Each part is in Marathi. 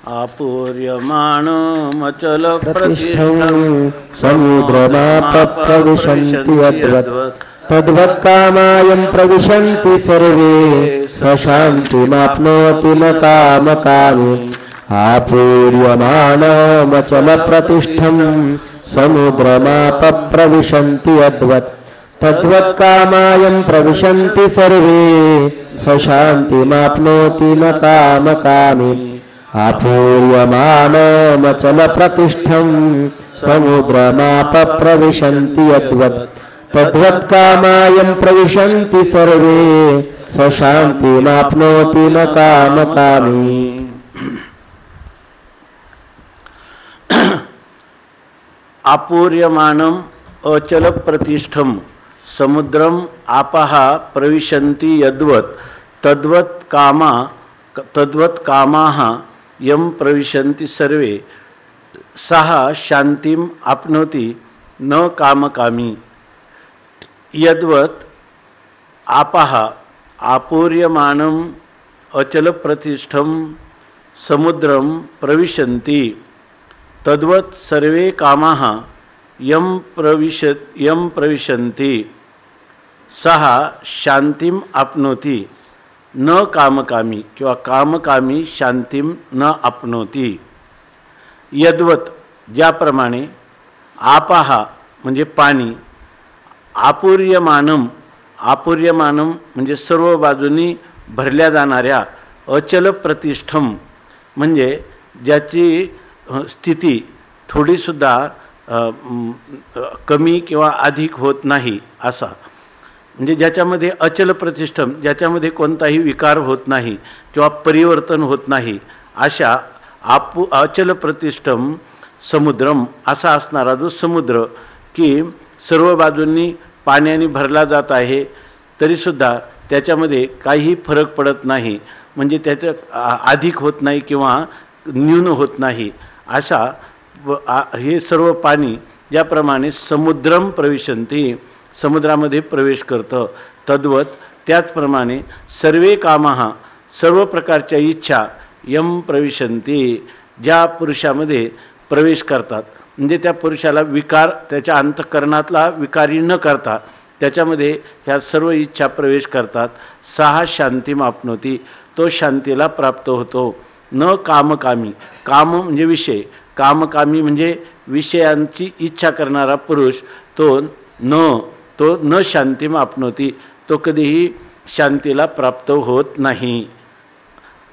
आपूर्यमाणमचलप्रतिष्ठं समुद्रमापप्रविशन्ति यद्वत् तद्वत्कामायं प्रविशन्ति सर्वे स शान्तिमाप्नोति न कामकामी आपूर्यमाणमचलप्रतिष्ठं समुद्रमापप्रविशन्ति यद्वत् तद्वत्कामायं प्रविशन्ति सर्वे स शान्तिमाप्नोति न कामकामी आपूर्यमाणमचलप्रतिष्ठं समुद्रमापप्रविशन्ति यद्वत् तद्वत्कामायं प्रविशन्ति सर्वे स शान्तिमाप्नोति न कामकामी। आपूर्यमाणं अचल प्रतिष्ठम समुद्रम आपः प्रविशन्ति यद्वत् तद्वत् कामाः यं प्रविशन्ति सर्वे सः शान्तिम आपनोति न कामकामी। यद्वत् आपः आपूर्यमाणं अचल प्रतिष्ठम समुद्रम प्रविशन्ति तद्वत् सर्वे कामाः यं प्रविशन्ति सः शांतिम आपनोति न कामकामी किंवा कामकामी शांतिम न आपनोति। यद्वत ज्याप्रमाणे आपः म्हणजे पाणी आपूर्यमानम म्हणजे सर्व बाजूंनी भरल्या जाणाऱ्या अचल प्रतिष्ठम म्हणजे ज्याची स्थिती थोडीसुद्धा कमी किंवा अधिक होत नाही असा, म्हणजे ज्याच्यामध्ये अचल प्रतिष्ठम ज्याच्यामध्ये कोणताही विकार होत नाही किंवा परिवर्तन होत नाही अशा अचल प्रतिष्ठम समुद्रम असा असणारा जो समुद्र की सर्व बाजूंनी पाण्याने भरला जात आहे तरीसुद्धा त्याच्यामध्ये काही फरक पडत नाही, म्हणजे त्याचं अधिक होत नाही किंवा न्यून होत नाही अशा हे सर्व पाणी ज्याप्रमाणे समुद्रम प्रविशन्ति समुद्रामध्ये प्रवेश करतं तद्वत त्याचप्रमाणे सर्वे कामाः सर्व प्रकारच्या इच्छा यम प्रविशन्ति ज्या पुरुषामध्ये प्रवेश करतात, म्हणजे त्या पुरुषाला विकार त्याच्या अंतःकरणातला विकारी न करता त्याच्यामध्ये ह्या सर्व इच्छा प्रवेश करतात, सहा शांतिम आपनोती तो शांतीला प्राप्त होतो। न कामकामी काम म्हणजे विषय, कामकामी म्हणजे विषयांची इच्छा करणारा पुरुष तो न शांतिम आपनोती तो कधीही शांतीला प्राप्त होत नाही।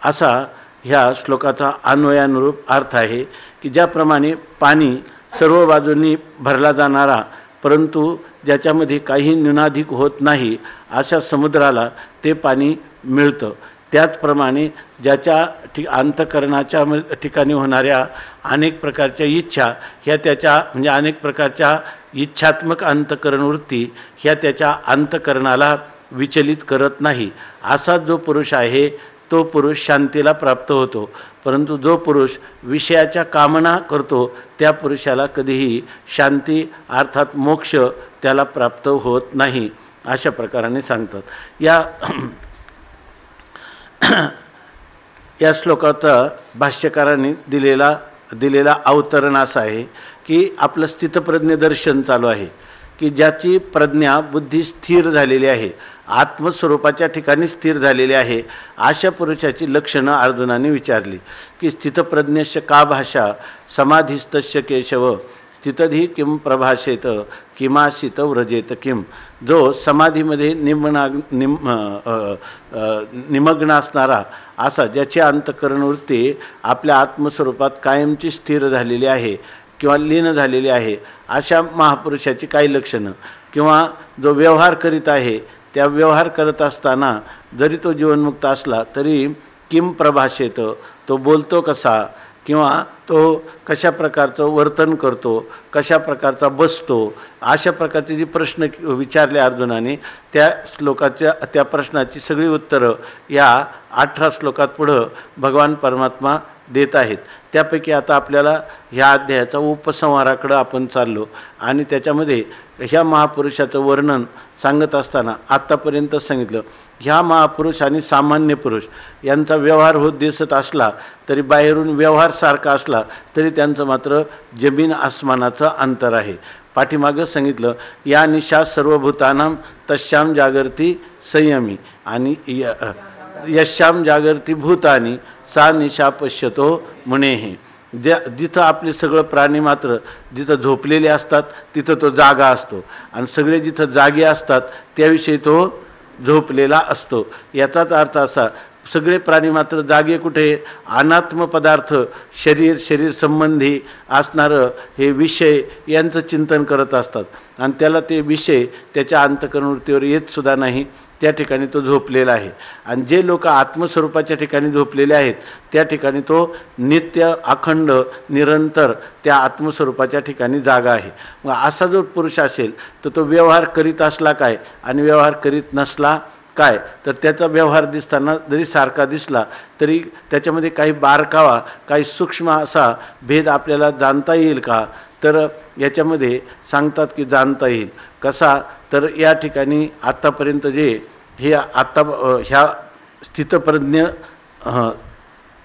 असा ह्या श्लोकाचा अन्वयानुरूप अर्थ आहे की ज्याप्रमाणे पाणी सर्व बाजूंनी भरला जाणारा परंतु ज्याच्यामध्ये काही न्यूनाधिक होत नाही अशा समुद्राला ते पाणी मिळतं, त्याचप्रमाणे ज्याच्या अंतःकरणाच्या ठिकाणी होणाऱ्या अनेक प्रकारच्या इच्छा ह्या त्याच्या म्हणजे अनेक प्रकारच्या इच्छात्मक अंतःकरण वृत्ती ह्या त्याच्या अंतःकरणाला विचलित करत नाही असा जो पुरुष आहे तो पुरुष शांतीला प्राप्त होतो। परंतु जो पुरुष विषयाच्या कामना करतो त्या पुरुषाला कधीही शांती अर्थात मोक्ष त्याला प्राप्त होत नाही अशा प्रकाराने सांगतात। या श्लोकाचा भाष्यकारांनी दिलेला अवतरण असा आहे की आपलं स्थितप्रज्ञ दर्शन चालू आहे की ज्याची प्रज्ञा बुद्धी स्थिर झालेली आहे, आत्मस्वरूपाच्या ठिकाणी स्थिर झालेली आहे अशा पुरुषाची लक्षणं अर्जुनाने विचारली की स्थितप्रज्ञस्य का भाषा समाधिस्तस्य केशव स्थितधी किम प्रभाषेत किमाशित व्रजेत किम। जो समाधीमध्ये निमग्न असणारा असा ज्याची अंतःकरण वृत्ती आपल्या आत्मस्वरूपात कायमची स्थिर झालेली आहे किंवा लीन झालेली आहे अशा महापुरुषाची काही लक्षणं, किंवा जो व्यवहार करीत आहे त्या व्यवहार करत असताना जरी तो जीवनमुक्त असला तरी किम प्रभाषेत तो बोलतो कसा किंवा तो कशा प्रकारचं वर्तन करतो, कशा प्रकारचा बसतो, अशा प्रकारचे जे प्रश्न विचारले अर्जुनाने त्या श्लोकाच्या त्या प्रश्नाची सगळी उत्तरं या 18 श्लोकात पुढं भगवान परमात्मा देत आहेत। त्यापैकी आता आपल्याला ह्या अध्यायाचा उपसंहाराकडे आपण चाललो आणि त्याच्यामध्ये ह्या महापुरुषाचं वर्णन सांगत असताना आत्तापर्यंत सांगितलं, ह्या महापुरुष आणि सामान्य पुरुष यांचा व्यवहार होत दिसत असला तरी, बाहेरून व्यवहार सारखा असला तरी त्यांचं मात्र जमीन आसमानाचं अंतर आहे. पाठीमागं सांगितलं, या निशा सर्वभूतानां तस्याम जागर्ती संयमी आणि यश्याम जागर्ती भूतानी सा निशा पश्यतो मुनेहे. जिथं आपले सगळं प्राणी मात्र जिथं झोपलेले असतात तिथं तो जागा असतो, आणि सगळे जिथं जागे असतात त्याविषयी तो झोपलेला असतो. याचाच अर्थ असा, सगळे प्राणी मात्र जागे कुठे, अनात्म पदार्थ शरीर संबंधी असणारं हे विषय यांचं चिंतन करत असतात, आणि त्याला ते विषय त्याच्या अंतःकरणवृत्तीवर येत सुद्धा नाही, त्या ठिकाणी तो झोपलेला आहे. आणि जे लोक आत्मस्वरूपाच्या ठिकाणी झोपलेले आहेत त्या ठिकाणी तो नित्य अखंड निरंतर त्या आत्मस्वरूपाच्या ठिकाणी जागा आहे. मग असा जो पुरुष असेल तर तो व्यवहार करीत असला काय आणि व्यवहार करीत नसला काय, तर त्याचा व्यवहार दिसताना जरी सारखा दिसला तरी त्याच्यामध्ये काही बारकावा, काही सूक्ष्म असा भेद आपल्याला जाणता येईल का, तर याच्यामध्ये सांगतात की जाणता येईल. कसा, तर या ठिकाणी आत्तापर्यंत जे हे ह्या स्थितप्रज्ञ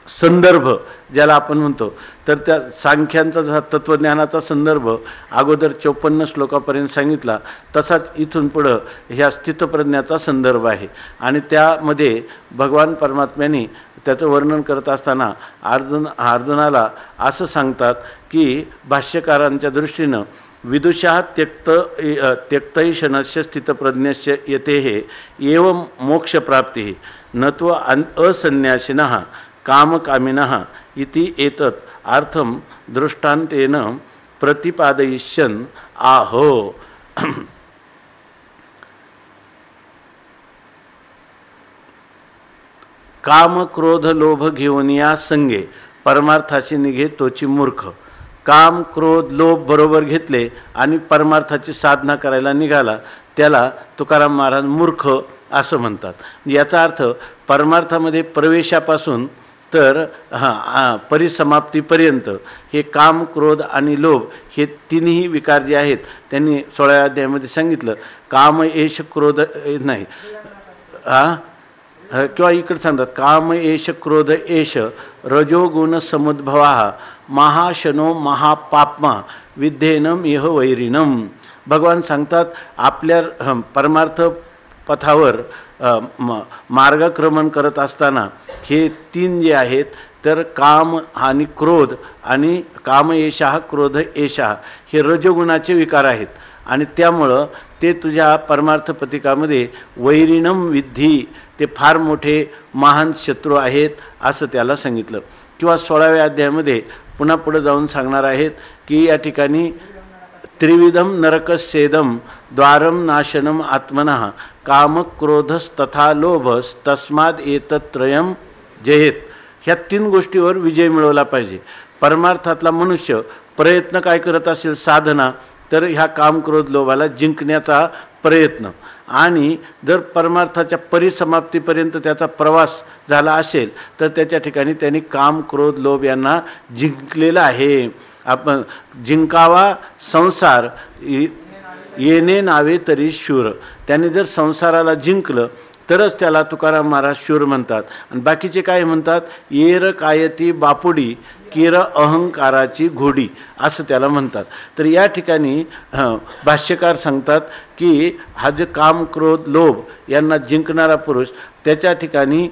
संदर्भ ज्याला आपण म्हणतो, तर त्या सांख्यांचा जसा तत्त्वज्ञानाचा संदर्भ अगोदर 54 श्लोकापर्यंत सांगितला, तसाच इथून पुढं ह्या स्थितप्रज्ञाचा संदर्भ आहे. आणि त्यामध्ये भगवान परमात्म्याने त्याचं वर्णन करत असताना अर्जुनाला असं सांगतात की भाष्यकारांच्या दृष्टीनं विदुषः त्यक्तैषणस्य स्थितप्रज्ञस्य यतेः एवं मोक्षप्राप्तिः न त्व असन्यासिनः कामकामिनः इति एतत् अर्थं दृष्टान्तेन प्रतिपादयिष्यन् आहो. काम क्रोध लोभ घेऊन या संगे परमार्थाशी निघे तोची मूर्ख. काम क्रोध लोभ बरोबर घेतले आणि परमार्थाची साधना करायला निघाला त्याला तुकाराम महाराज मूर्ख असं म्हणतात. याचा अर्थ परमार्थामध्ये प्रवेशापासून तर परिसमाप्तीपर्यंत हे काम क्रोध आणि लोभ हे तिन्ही विकार जे आहेत त्यांनी 16व्या अध्यायामध्ये सांगितलं. काम एष क्रोध नाही किंवा इकडे सांगतात काम एष क्रोध एष रजोगुण समुद्भवा महाशनो महापाप्मा विद्येनम इह वैरिनम. भगवान सांगतात आपल्या परमार्थ पथावर मार्गक्रमण करत असताना हे तीन जे आहेत तर काम आणि क्रोध आणि काम एषा क्रोध एषा हे रजोगुणाचे विकार आहेत, आणि त्यामुळं ते तुझ्या परमार्थ पथिकामध्ये वैरिणम विद्धी ते फार मोठे महान शत्रू आहेत असं त्याला सांगितलं. किंवा 16व्या अध्यायामध्ये पुन्हा पुढे जाऊन सांगणार आहेत की या ठिकाणी त्रिविधम नरकस्येदम द्वारम नाशनम आत्मनः काम क्रोधस्तथा लोभस तस्माद एतत्रयम जयेत. ह्या तीन गोष्टीवर विजय मिळवला पाहिजे. परमार्थातला मनुष्य प्रयत्न काय करत असेल साधना, तर ह्या काम क्रोध लोभाला जिंकण्याचा प्रयत्न, आणि जर परमार्थाच्या परिसमाप्तीपर्यंत त्याचा प्रवास झाला असेल तर त्याच्या ठिकाणी त्यांनी काम क्रोध लोभ यांना जिंकलेलं आहे. आपण जिंकावा संसार येणे नावे तरी शूर. त्याने जर संसाराला जिंकलं तरच त्याला तुकाराम महाराज शूर म्हणतात. आणि बाकीचे काय म्हणतात, येर कायती बापुडी किर अहंकाराची घोडी असं त्याला म्हणतात. तर या ठिकाणी भाष्यकार सांगतात की हा जे काम क्रोध लोभ यांना जिंकणारा पुरुष त्याच्या ठिकाणी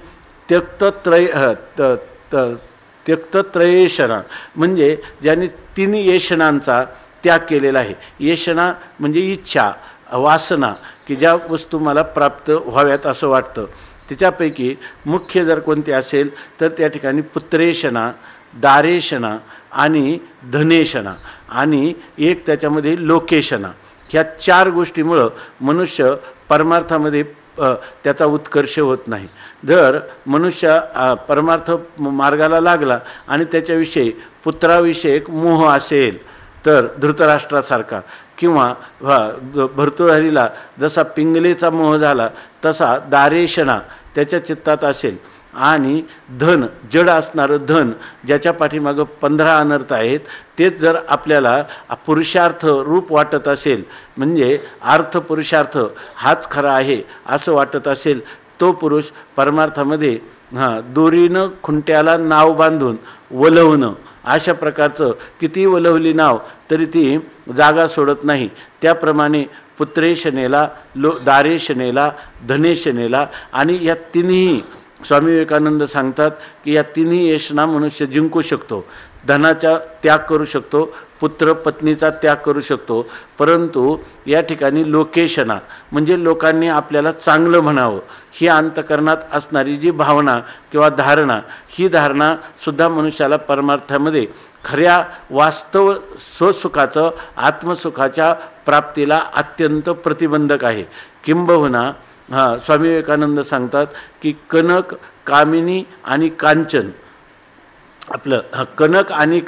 त्यक्तत्रयेषणा म्हणजे ज्यांनी तीन येषणांचा त्याग केलेला आहे. येषणा म्हणजे इच्छा वासना की ज्या वस्तू मला प्राप्त व्हाव्यात असं वाटतं, त्याच्यापैकी मुख्य जर कोणते असेल तर त्या ठिकाणी पुत्रेषणा, दारेषणा आणि धनेषणा आणि एक त्याच्यामध्ये लोकेषणा. ह्या चार गोष्टीमुळं मनुष्य परमार्थामध्ये त्याचा उत्कर्ष होत नाही. जर मनुष्य परमार्थ मार्गाला लागला आणि त्याच्याविषयी पुत्राविषयक मोह असेल तर धृतराष्ट्रासारखा, किंवा भर्तृहरीला जसा पिंगलेचा मोह झाला तसा दारेषणा त्याच्या चित्तात असेल आणि धन, जड असणारं धन, ज्याच्या पाठीमागं 15 अनर्थ आहेत, तेच जर आपल्याला पुरुषार्थ रूप वाटत असेल, म्हणजे अर्थ पुरुषार्थ हाच खरा आहे असं वाटत असेल, तो पुरुष परमार्थामध्ये दोरीनं खुंट्याला नाव बांधून वलवणं, अशा प्रकारचं किती वलवली नाव तरी ती जागा सोडत नाही. त्याप्रमाणे पुत्रेशनेला, दारेशनेला, धनेशनेला, आणि या तिन्ही स्वामी विवेकानंद सांगतात की या तिन्ही यशना मनुष्य जिंकू शकतो. धनाचा त्याग करू शकतो, पुत्र पत्नीचा त्याग करू शकतो, परंतु या ठिकाणी लोकेशना म्हणजे लोकांनी आपल्याला चांगलं म्हणावं, ही अंतकरणात असणारी जी भावना किंवा धारणा, ही धारणा सुद्धा मनुष्याला परमार्थामध्ये खऱ्या वास्तव स्वसुखाचं, आत्मसुखाच्या प्राप्तीला अत्यंत प्रतिबंधक आहे. किंबहुना स्वामी विवेकानंद सांगतात की कनक, कामिनी आणि कांचन, आपलं कनक आणि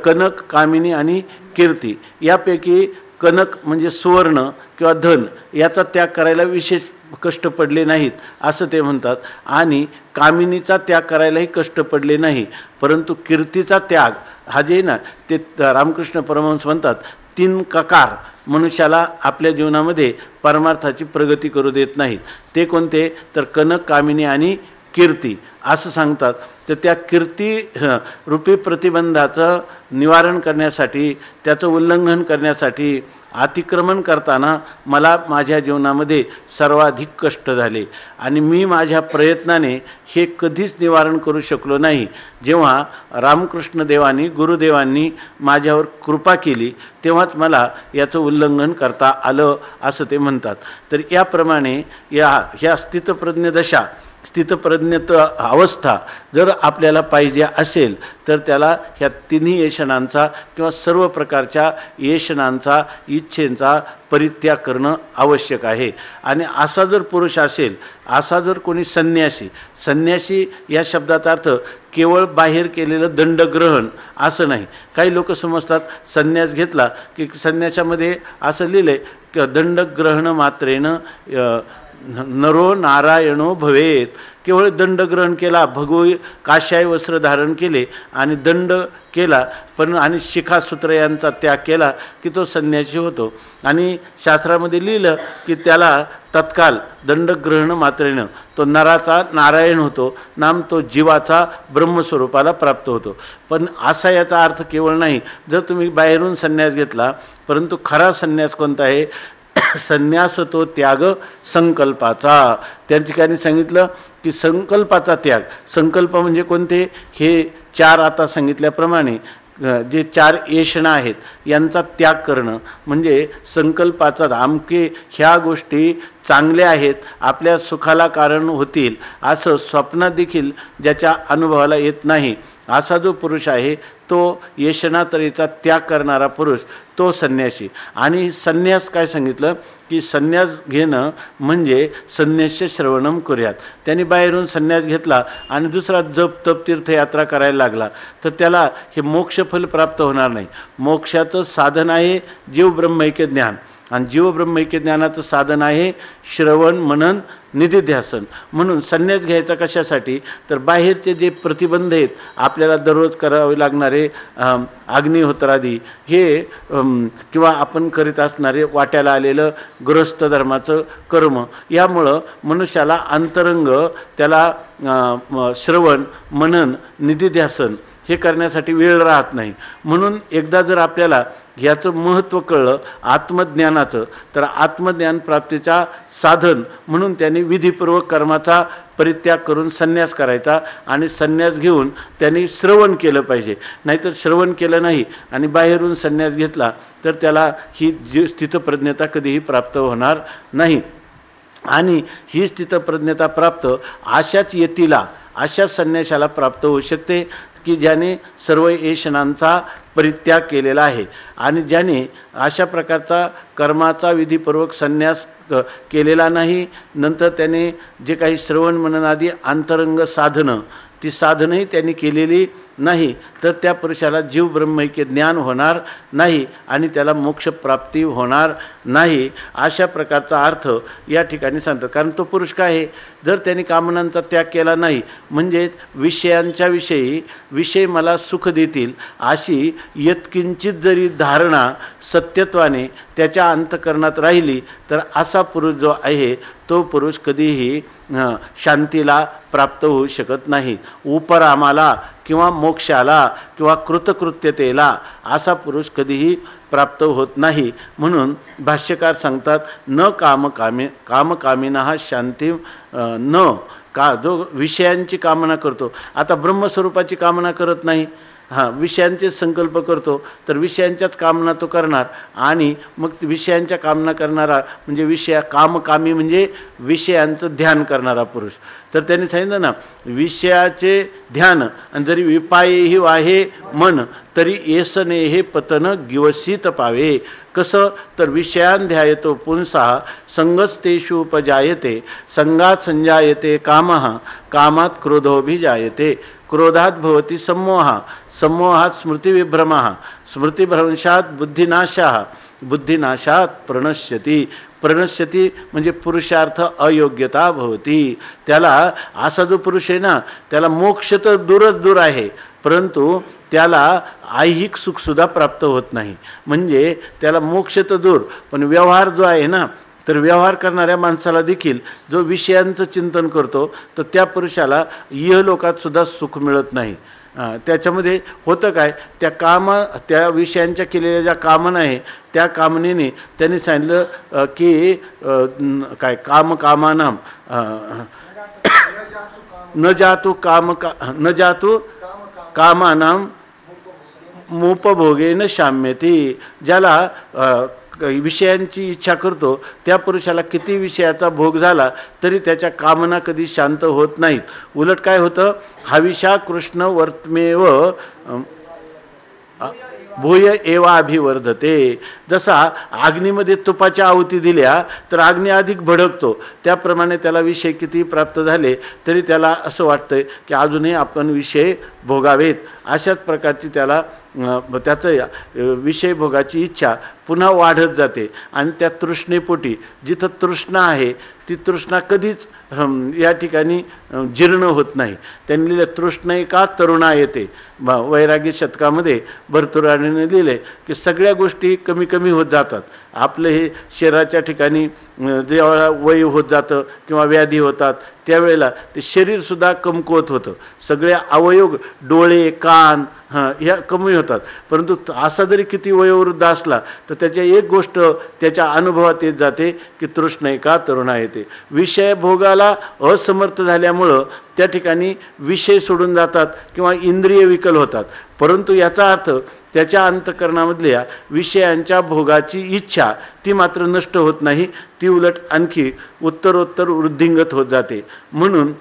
कनक, कामिनी आणि कीर्ती, यापैकी कनक म्हणजे सुवर्ण किंवा धन, याचा त्याग करायला विशेष कष्ट पडले नाहीत असं ते म्हणतात, आणि कामिनीचा त्याग करायलाही कष्ट पडले नाही, परंतु कीर्तीचा त्याग हा जे ना, ते रामकृष्ण परमहंस म्हणतात 3 ककार मनुष्याला आपल्या जीवनामध्ये परमार्थाची प्रगती करू देत नाहीत. ते कोणते तर कनक, कामिनी आणि कीर्ती असं सांगतात. तर त्या कीर्ती रूपी प्रतिबंधाचं निवारण करण्यासाठी, त्याचं उल्लंघन करण्यासाठी, अतिक्रमण करताना मला माझ्या जीवनामध्ये सर्वाधिक कष्ट झाले आणि मी माझ्या प्रयत्नाने हे कधीच निवारण करू शकलो नाही. जेव्हा रामकृष्ण देवांनी, गुरुदेवांनी माझ्यावर कृपा केली तेव्हाच मला याचं उल्लंघन करता आलं असं ते म्हणतात. तर याप्रमाणे ह्या स्थितप्रज्ञ दशा, स्थितप्रज्ञत अवस्था जर आपल्याला पाहिजे असेल तर त्याला ह्या तिन्ही येशनांचा किंवा सर्व प्रकारच्या येशनांचा, इच्छेंचा परित्याग करणं आवश्यक आहे. आणि असा जर पुरुष असेल, असा जर कोणी संन्यासी, संन्यासी या शब्दाचा अर्थ केवळ बाहेर केलेलं दंडग्रहण असं नाही. काही लोक समजतात संन्यास घेतला की संन्यासामध्ये असं लिहिलं आहे की दंडग्रहण मात्रेनं नरो नारायणो भवेत. केवळ दंडग्रहण केला, भगवी काशाय वस्त्र धारण केले आणि दंड केला, पण आणि शिखासूत्र यांचा त्याग केला की तो संन्यासी होतो. आणि शास्त्रामध्ये लिहिलं की त्याला तत्काल दंडग्रहण मात्रेनं तो नराचा नारायण होतो, नाम तो जीवाचा ब्रह्मस्वरूपाला प्राप्त होतो. पण असा याचा अर्थ केवळ नाही. जर तुम्ही बाहेरून संन्यास घेतला, परंतु खरा संन्यास कोणता आहे? संन्यास तो त्याग संकल्पाचा. त्या ठिकाणी सांगितलं की संकल्पाचा त्याग. संकल्प म्हणजे कोणते? हे 4 आता सांगितल्याप्रमाणे जे 4 येशना आहेत यांचा त्याग करणं म्हणजे संकल्पाचा. आमके ह्या गोष्टी चांगल्या आहेत, आपल्या सुखाला कारण होतील असं स्वप्नात देखील ज्याच्या अनुभवाला येत नाही, असा जो पुरुष आहे तो येशनातरीचा त्याग करणारा पुरुष, तो संन्यासी. आणि संन्यास काय सांगितलं की संन्यास घेणं म्हणजे संन्यास्य श्रवणम करूयात. त्यांनी बाहेरून संन्यास घेतला आणि दुसरा जप तप तीर्थयात्रा करायला लागला तर त्याला हे मोक्षफल प्राप्त होणार नाही. मोक्षाचं साधन आहे जीव ब्रह्मैक्य ज्ञान, आणि जीव ब्रह्मैक्य ज्ञानाचं साधन आहे श्रवण, मनन, निधिध्यासन. म्हणून संन्यास घ्यायचा कशासाठी? तर बाहेरचे जे प्रतिबंध आहेत, आपल्याला दररोज करावे लागणारे अग्निहोत्रादी हे किंवा आपण करीत असणारे वाट्याला आलेलं गृहस्थ धर्माचं कर्म, यामुळं मनुष्याला अंतरंग त्याला श्रवण, मनन, निधिध्यासन हे करण्यासाठी वेळ राहत नाही. म्हणून एकदा जर आपल्याला ह्याचं महत्त्व कळलं आत्मज्ञानाचं, तर आत्मज्ञान प्राप्तीचा साधन म्हणून त्यांनी विधीपूर्वक कर्माचा परित्याग करून संन्यास करायचा. आणि संन्यास घेऊन त्यांनी श्रवण केलं पाहिजे. नाहीतर श्रवण केलं नाही आणि बाहेरून संन्यास घेतला तर त्याला ही स्थितप्रज्ञता कधीही प्राप्त होणार नाही. आणि ही स्थितप्रज्ञता प्राप्त अशाच यतीला, अशाच संन्यासाला प्राप्त होऊ शकते की ज्याने सर्व येशनांचा परित्याग केलेला आहे आणि ज्याने अशा प्रकारचा कर्माचा विधीपूर्वक संन्यास केलेला नाही. नंतर त्याने जे काही श्रवण मनन आदी अंतरंग साधनं, ती साधनंही त्यांनी केलेली नाही तर त्या पुरुषाला जीव ब्रह्मैक्य ज्ञान होणार नाही आणि त्याला मोक्षप्राप्ती होणार नाही, अशा प्रकारचा अर्थ या ठिकाणी सांगतात. कारण तो पुरुष काय आहे, जर त्यांनी कामनांचा त्याग केला नाही म्हणजे विषयांच्या विषय मला सुख देतील अशी यत्किंचित जरी धारणा सत्यत्वाने त्याच्या अंतःकरणात राहिली तर असा पुरुष जो आहे तो पुरुष कधीही शांतीला प्राप्त होऊ शकत नाही. उपरामाला किंवा मोक्षाला किंवा कृतकृत्यतेला असा पुरुष कधीही प्राप्त होत नाही. म्हणून भाष्यकार सांगतात न कामकामिनः शांती न का, जो विषयांची कामना करतो, आता ब्रह्मस्वरूपाची कामना करत नाही, विषयांचे संकल्प करतो तर विषयांच्याच कामना तो करणार आणि मग विषयांच्या कामना करणारा म्हणजे कामकामी म्हणजे विषयांचं ध्यान करणारा पुरुष. तर त्यांनी सांगितलं ना, विषयाचे ध्यान आणि जरी विपायेही वाहे मन तरी येसने हे पतन गिवसित पावे. कसं तर विषयान ध्यायतो पुंसा संगस्तेषु उपजायते संगात संजायते कामः कामात क्रोधोभिजायते क्रोधात भवति सम्मोहा सम्मोहात स्मृतिविभ्रमः स्मृतिभ्रंशात बुद्धिनाशः बुद्धिनाशात प्रणश्यती म्हणजे पुरुषार्थ अयोग्यता भवती. त्याला असा जो पुरुष आहे ना त्याला मोक्ष तर दूर आहे परंतु त्याला ऐहिक सुखसुद्धा प्राप्त होत नाही. म्हणजे त्याला मोक्ष तर दूर पण व्यवहार जो आहे ना, तर व्यवहार करणाऱ्या माणसाला देखील जो विषयांचं चिंतन करतो तर त्या पुरुषाला इहलोकात सुद्धा सुख मिळत नाही. त्याच्यामध्ये होतं काय, त्या विषयांच्या केलेल्या ज्या कामना आहे त्या कामनेने त्यांनी सांगितलं की काय कामानाम न जातु कामानाम मोपभोगेन शाम्यती. ज्याला विषयांची इच्छा करतो त्या पुरुषाला किती विषयाचा भोग झाला तरी त्याच्या कामना कधी शांत होत नाहीत. उलट काय होतं, हविषा कृष्ण वर्तमेव भूय एवा अभिवर्धते. जसा अग्नीमध्ये तुपाच्या आहुती दिल्या तर अग्नी अधिक भडकतो, त्याप्रमाणे त्याला विषय किती प्राप्त झाले तरी त्याला असं वाटतं की अजूनही आपण विषय भोगावेत. अशाच प्रकारची त्याला त्याचं विषय भोगाची इच्छा पुन्हा वाढत जाते आणि त्या तृष्णेपोटी जिथं तृष्णा आहे ती तृष्णा कधीच या ठिकाणी जीर्ण होत नाही. त्यांनी लिहिलं तृष्णैका तरुणा येते. वैरागी शतकामध्ये भर्तृहरीने लिहिले की सगळ्या गोष्टी कमी कमी होत जातात. आपलं हे शरीराच्या ठिकाणी जेव्हा वय होत जातं किंवा व्याधी होतात त्यावेळेला ते शरीरसुद्धा कमकुवत होतं. सगळे अवयव डोळे कान ह्या कमी होतात. परंतु असा जरी किती वयोवृद्ध असला तर त्याच्या एक गोष्ट त्याच्या अनुभवात येत जाते की तृष्णैका तरुणा येते. विषय भोगाला असमर्थ झाल्यामुळं त्या ठिकाणी विषय सोडून जातात किंवा इंद्रिय विकल होतात. परंतु याचा अर्थ त्याच्या अंतःकरणामधल्या विषयांच्या भोगाची इच्छा ती मात्र नष्ट होत नाही, ती उलट आणखी उत्तरोत्तर वृद्धिंगत होत जाते. म्हणून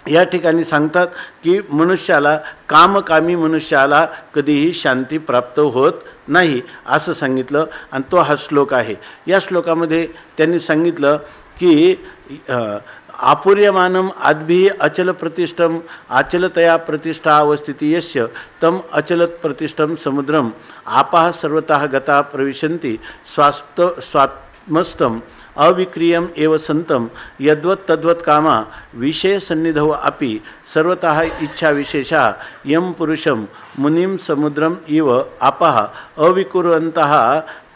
या ठिकाणी सांगतात की मनुष्याला कामकामी मनुष्याला कधीही शांती प्राप्त होत नाही असं सांगितलं आणि तो हा श्लोक आहे. या श्लोकामध्ये त्यांनी सांगितलं की आपूर्यमानम आद्भिः अचल प्रतिष्ठम अचलतया प्रतिष्ठा अवस्थिति यस्य तम अचलत प्रतिष्ठम समुद्रम आपाः सर्वतः गता प्रविशन्ति स्वात्मस्थम अविक्रियम एव संतम यद्वत् तद्वत् कामा विषय सन्निधौ अपि सर्वतः इच्छा विशेषा यम पुरुषम मुनिम समुद्रम इव आपाः अविकुर्वन्तः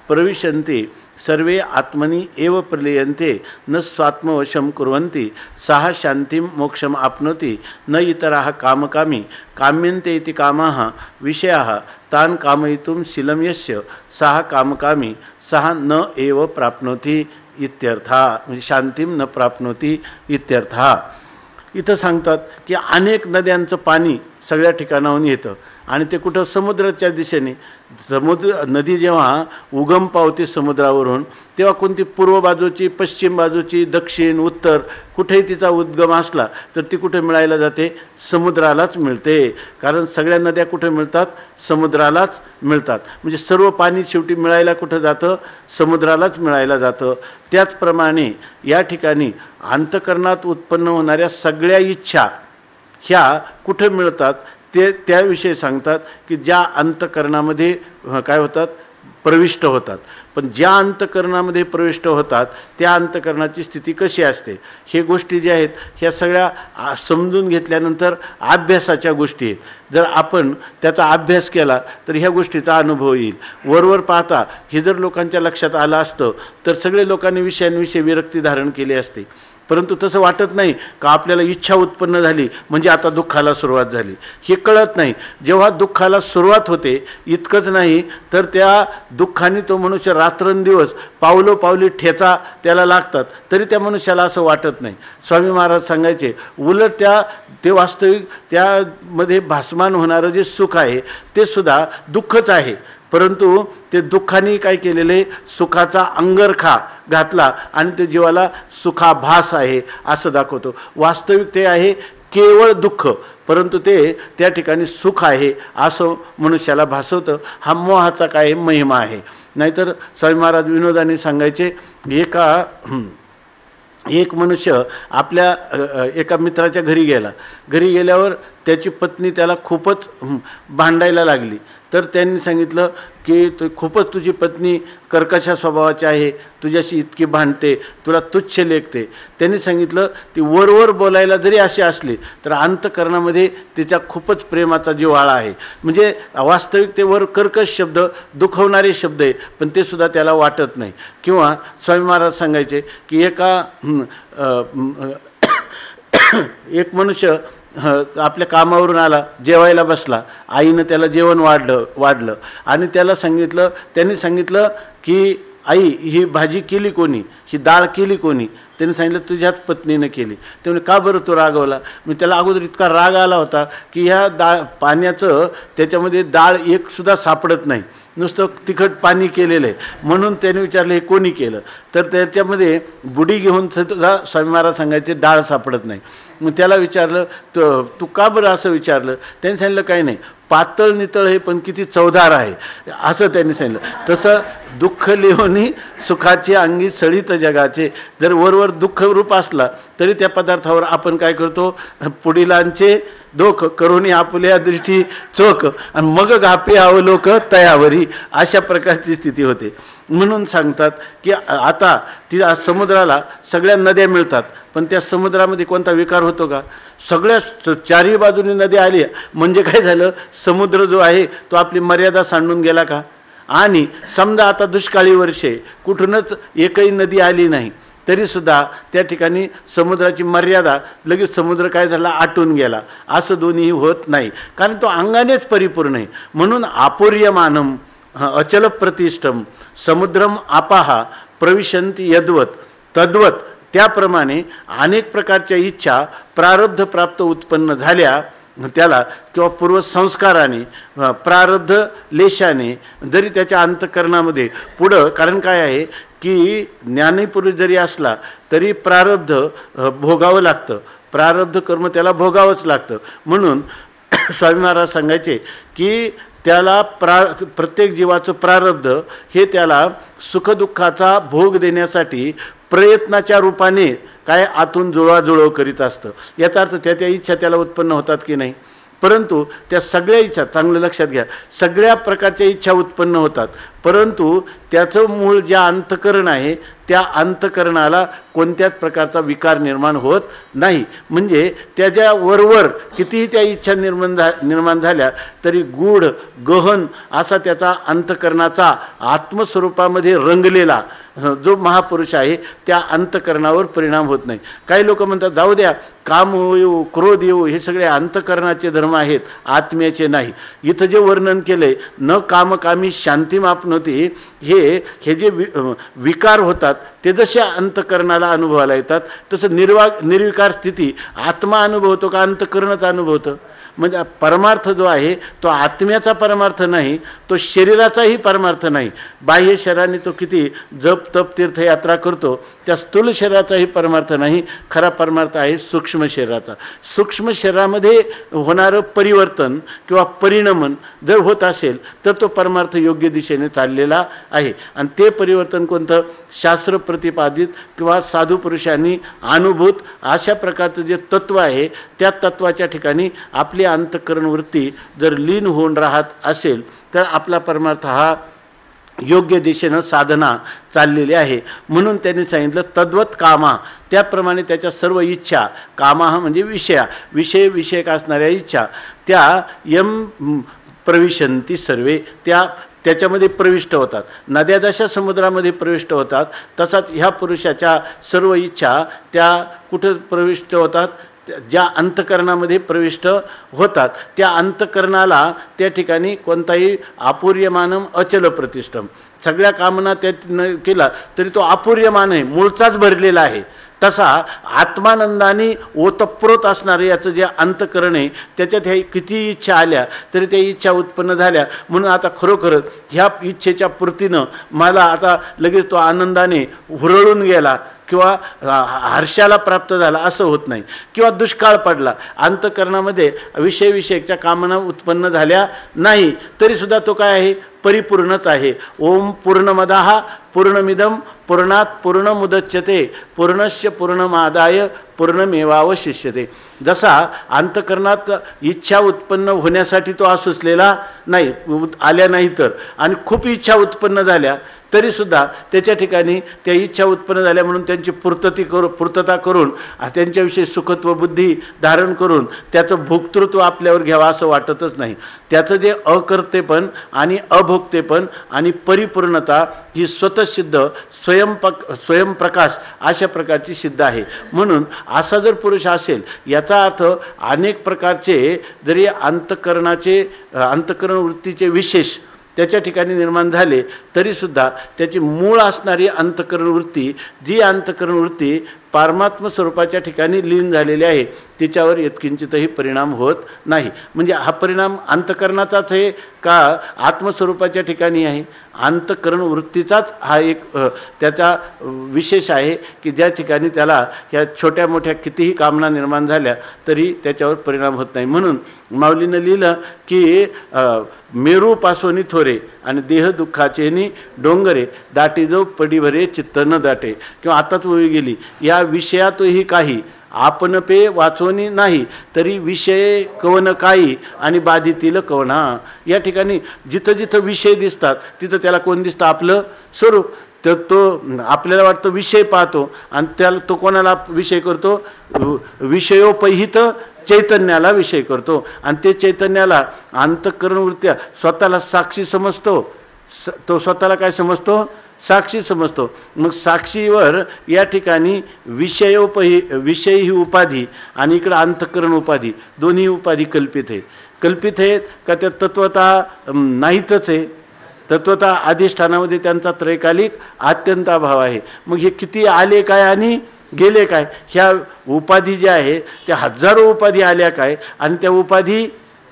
प्रविशन्ति सर्वे आत्मनि एव प्रलीयन्ते न स्वात्मवशं कुर्वन्ति सः शान्तिं मोक्षम् आप्नोति न इतराः कामकामी काम्यन्ते इति कामाः विषयाः तान् कामयितुं शीलं यस्य सः कामकामी सः न एव प्राप्नोति इत्यर्था. म्हणजे शांतीम न प्राप्नोति इत्यर्था. इथं सांगतात की अनेक नद्यांचं पाणी सगळ्या ठिकाणाहून येतं आणि ते कुठं समुद्राच्या दिशेने. नदी जेव्हा उगम पावते समुद्रावरून तेव्हा कोणती पूर्व बाजूची पश्चिम बाजूची दक्षिण उत्तर कुठेही तिचा उद्गम असला तर ती कुठे मिळायला जाते, समुद्रालाच मिळते. कारण सगळ्या नद्या कुठे मिळतात, समुद्रालाच मिळतात. म्हणजे सर्व पाणी शेवटी मिळायला कुठं जातं, समुद्रालाच मिळायला जातं. त्याचप्रमाणे या ठिकाणी अंतःकरणात उत्पन्न होणाऱ्या सगळ्या इच्छा ह्या कुठे मिळतात, त्याविषयी सांगतात की ज्या अंतःकरणामध्ये काय होतात, प्रविष्ट होतात. पण ज्या अंतःकरणामध्ये प्रविष्ट होतात त्या अंतःकरणाची स्थिती कशी असते, हे गोष्टी ज्या आहेत ह्या सगळ्या समजून घेतल्यानंतर अभ्यासाच्या गोष्टी आहेत. जर आपण त्याचा अभ्यास केला तर ह्या गोष्टीचा अनुभव येईल. वरवर पाहता हे जर लोकांच्या लक्षात आलं असतं तर सगळे लोकांनी विषयांविषयी विरक्ती धारण केली असते. परंतु तसं वाटत नाही का आपल्याला इच्छा उत्पन्न झाली म्हणजे आता दुःखाला सुरुवात झाली, हे कळत नाही. जेव्हा दुःखाला सुरुवात होते इतकंच नाही तर त्या दुःखाने तो मनुष्य रात्रंदिवस पावलोपावली ठेचा त्याला लागतात तरी त्या मनुष्याला असं वाटत नाही. स्वामी महाराज सांगायचे उलट ते वास्तविक त्यामध्ये भासमान होणारं जे सुख आहे ते सुद्धा दुःखच आहे. परंतु ते दुःखाने काय केलेले, सुखाचा अंगरखा घातला आणि ते जीवाला सुखाभास आहे असं दाखवतो. वास्तविक ते आहे केवळ दुःख, परंतु ते त्या ठिकाणी सुख आहे असं मनुष्याला भासवतं. हा मोहाचा काय महिमा आहे. नाहीतर स्वामी महाराज विनोदाने सांगायचे, एक मनुष्य आपल्या एका मित्राच्या घरी गेला. घरी गेल्यावर त्याची पत्नी त्याला खूपच भांडायला लागली. तर त्यांनी सांगितलं की खूपच तुझी पत्नी कर्कशा स्वभावाची आहे, तुझ्याशी इतकी भांडते, तुला तुच्छ लेखते. त्यांनी सांगितलं ती वरवर बोलायला जरी अशी असली तर अंतःकरणामध्ये तिच्या खूपच प्रेमाचा जिव्हाळा आहे. म्हणजे वास्तविक ते वर कर्कश शब्द दुखवणारे शब्द आहे पण ते सुद्धा त्याला वाटत नाही. किंवा स्वामी महाराज सांगायचे की एक मनुष्य आपल्या कामावरून आला, जेवायला बसला. आईनं त्याला जेवण वाढलं आणि त्यांनी सांगितलं की आई ही भाजी केली कोणी, ही डाळ केली कोणी. त्यांनी सांगितलं तुझ्याच पत्नीनं केली. ते म्हणे का बरं तो रागवला. मी त्याला अगोदर इतका राग आला होता की ह्या पाण्याचं त्याच्यामध्ये डाळ एक सुद्धा सापडत नाही, नुसतं तिखट पाणी केलेलं आहे. म्हणून त्याने विचारलं हे कोणी केलं. तर त्याच्यामध्ये बुडी घेऊन सुद्धा स्वामी महाराज सांगायचे डाळ सापडत नाही. मग त्याला विचारलं तू का बरं असं विचारलं. त्यांनी सांगितलं काही नाही, पातळ नितळ हे पण किती चवदार आहे असं त्यांनी सांगितलं. तसं दुःख लिहोनी सुखाची अंगी सळीत जगाचे. जर वरवर दुःख रूप असला तरी त्या पदार्थावर आपण काय करतो, पुढीलांचे दोख करुणी आपल्या दृष्टी चोख आणि मग घापे अवलोक तयावरी, अशा प्रकारची स्थिती होते. म्हणून सांगतात की आता समुद्राला सगळ्या नद्या मिळतात पण त्या समुद्रामध्ये कोणता विकार होतो का. सगळ्या चारही बाजूने नदी आली म्हणजे काय झालं, समुद्र जो आहे तो आपली मर्यादा सांडून गेला का. आणि समजा आता दुष्काळी वर्षे कुठूनच एकही नदी आली नाही तरीसुद्धा त्या ठिकाणी समुद्राची मर्यादा लगेच समुद्र काय झाला आटून गेला, असं दोन्ही होत नाही. कारण तो अंगानेच परिपूर्ण आहे. म्हणून आपूर्यमानम अचल प्रतिष्ठम समुद्रम आपाहा प्रविशंती यद्वत तद्वत. त्याप्रमाणे अनेक प्रकारच्या इच्छा प्रारब्ध प्राप्त उत्पन्न झाल्या त्याला किंवा पूर्वसंस्काराने प्रारब्ध लेशाने जरी त्याच्या अंतःकरणामध्ये पुढं, कारण काय आहे की ज्ञानीपुरुष जरी असला तरी प्रारब्ध भोगावं लागतं, प्रारब्ध कर्म त्याला भोगावंच लागतं. म्हणून स्वामी महाराज सांगायचे की त्याला प्रत्येक जीवाचं प्रारब्ध हे त्याला सुखदुःखाचा भोग देण्यासाठी प्रयत्नाच्या रूपाने काय आतून जुळवाजुळव करीत असतं. याचा अर्थ त्या इच्छा त्याला उत्पन्न होतात की नाही. परंतु त्या सगळ्या इच्छा, चांगलं लक्षात घ्या, सगळ्या प्रकारच्या इच्छा उत्पन्न होतात परंतु त्याचं मूळ जे अंतःकरण आहे त्या अंतःकरणाला कोणत्याच प्रकारचा विकार निर्माण होत नाही. म्हणजे त्याच्या वरवर कितीही त्या इच्छा निर्माण झाल्या तरी गूढ गहन असा त्याचा अंतःकरणाचा आत्मस्वरूपामध्ये रंगलेला जो महापुरुष आहे त्या अंतःकरणावर परिणाम होत नाही. काही लोक म्हणतात जाऊ द्या, काम येऊ क्रोध येऊ हे सगळे अंतःकरणाचे धर्म आहेत, आत्म्याचे नाही. इथं जे वर्णन केले न कामकामी शांती मापनोती, हे जे विकार होतात ते जसे अंतःकरणाला अनुभवायला येतात तसं निर्विकार स्थिती आत्मा अनुभवतो का अंतःकरणच अनुभवतं. म्हणजे परमार्थ जो आहे तो आत्म्याचा परमार्थ नाही, तो शरीराचाही परमार्थ नाही. बाह्य शरीराने तो किती जप तप तीर्थयात्रा करतो त्या स्थूल शरीराचाही परमार्थ नाही. खरा परमार्थ आहे सूक्ष्म शरीराचा. सूक्ष्म शरीरामध्ये होणारं परिवर्तन किंवा परिणमन जर होत असेल तर तो परमार्थ योग्य दिशेने चाललेला आहे. आणि ते परिवर्तन कोणतं, शास्त्र प्रतिपादित किंवा साधू पुरुषांनी अनुभूत अशा प्रकारचं जे तत्व आहे त्या तत्वाच्या ठिकाणी आपली अंतःकरण वृत्ती जर लीन होऊन राहत असेल तर आपला परमार्थ हा योग्य दिशेनं साधना चाललेली आहे. म्हणून त्यांनी सांगितलं तद्वत कामा, त्याप्रमाणे त्याच्या सर्व इच्छा, कामा हा म्हणजे विषयक असणाऱ्या इच्छा, त्या यम प्रविशंती सर्वे, त्याच्यामध्ये प्रविष्ट होतात. नद्या जशा समुद्रामध्ये प्रविष्ट होतात तसाच ह्या पुरुषाच्या सर्व इच्छा त्या कुठे प्रविष्ट होतात, ज्या अंतःकरणामध्ये प्रविष्ट होतात. त्या अंतःकरणाला त्या ठिकाणी कोणताही अपूर्यमानम अचल प्रतिष्ठम, सगळ्या कामना त्या केला तरी तो अपूर्यमान आहे, मूळचाच भरलेला आहे. तसा आत्मानंदाने ओतप्रोत असणारं याचं जे अंतःकरण आहे त्याच्यात ह्या किती इच्छा आल्या तरी त्या इच्छा उत्पन्न झाल्या. म्हणून आता खरोखरच ह्या इच्छेच्या पूर्तीनं मला आता लगेच तो आनंदाने हुरळून गेला किंवा हर्षाला प्राप्त झाला असं होत नाही, किंवा दुष्काळ पडला, अंतःकरणामध्ये विषयच्या कामना उत्पन्न झाल्या नाही तरीसुद्धा तो काय आहे, परिपूर्णच आहे. ओम पूर्णमदः पूर्णमिदं पूर्णात पूर्णमुदच्यते पूर्णस्य पूर्णमादाय पूर्णमेवावशिष्यते. जसा अंतःकरणात इच्छा उत्पन्न होण्यासाठी तो असुसलेला नाही, आल्या नाही तर, आणि खूप इच्छा उत्पन्न झाल्या तरीसुद्धा त्याच्या ठिकाणी त्या इच्छा उत्पन्न झाल्या म्हणून त्यांची पूर्तता करून त्यांच्याविषयी सुखत्व बुद्धी धारण करून त्याचं भोक्तृत्व आपल्यावर घ्यावं असं वाटतच नाही. त्याचं जे अकर्तेपण आणि अभोक्तेपण आणि परिपूर्णता ही स्वतःसिद्ध स्वयंप्रकाश अशा प्रकारची सिद्ध आहे. म्हणून असा जर पुरुष असेल याचा अर्थ अनेक प्रकारचे जरी अंतःकरण वृत्तीचे विशेष त्याच्या ठिकाणी निर्माण झाले तरीसुद्धा त्याची मूळ असणारी अंतःकरण वृत्ती, जी अंतःकरण वृत्ती पारमात्म स्वरूपाच्या ठिकाणी लीन झालेली आहे तिच्यावर यत्किंचितही परिणाम होत नाही. म्हणजे हा परिणाम अंतःकरणाचाच आहे का आत्मस्वरूपाच्या ठिकाणी आहे? अंतःकरण वृत्तीचाच हा एक त्याचा विशेष आहे की ज्या ठिकाणी त्याला ह्या छोट्या मोठ्या कितीही कामना निर्माण झाल्या तरी त्याच्यावर परिणाम होत नाही. म्हणून माऊलीनं लिहिलं की मेरू पासोनी थोरे आणि देह दुःखाचेनी डोंगरे दाटी जो पडी भरे चित्त न दाटे. किंवा आताच ओळी गेली, या विषयातही काही आपण पे वाचवणी नाही तरी विषय कवन काही आणि बाधितील कवना. या ठिकाणी जिथं जिथं विषय दिसतात तिथं त्याला कोण दिसतं? आपलं स्वरूप. तर तो आपल्याला वाटतं विषय पाहतो आणि त्याला तो कोणाला विषय करतो? विषयोपहित चैतन्याला विषय करतो. आणि ते चैतन्याला अंतःकरण वृत्त्या स्वतःला साक्षी समजतो. तो स्वतःला काय समजतो? साक्षी समजतो. मग साक्षीवर या ठिकाणी विषय ही उपाधी आणि इकडं अंतःकरण उपाधी, दोन्ही उपाधी कल्पित आहेत का त्या तत्वता नाहीतच आहे? तत्वता अधिष्ठानामध्ये त्यांचा त्रैकालिक अत्यंत अभाव आहे. मग हे किती आले काय आणि गेले काय? ह्या उपाधी ज्या आहे त्या हजारो उपाधी आल्या काय आणि त्या उपाधी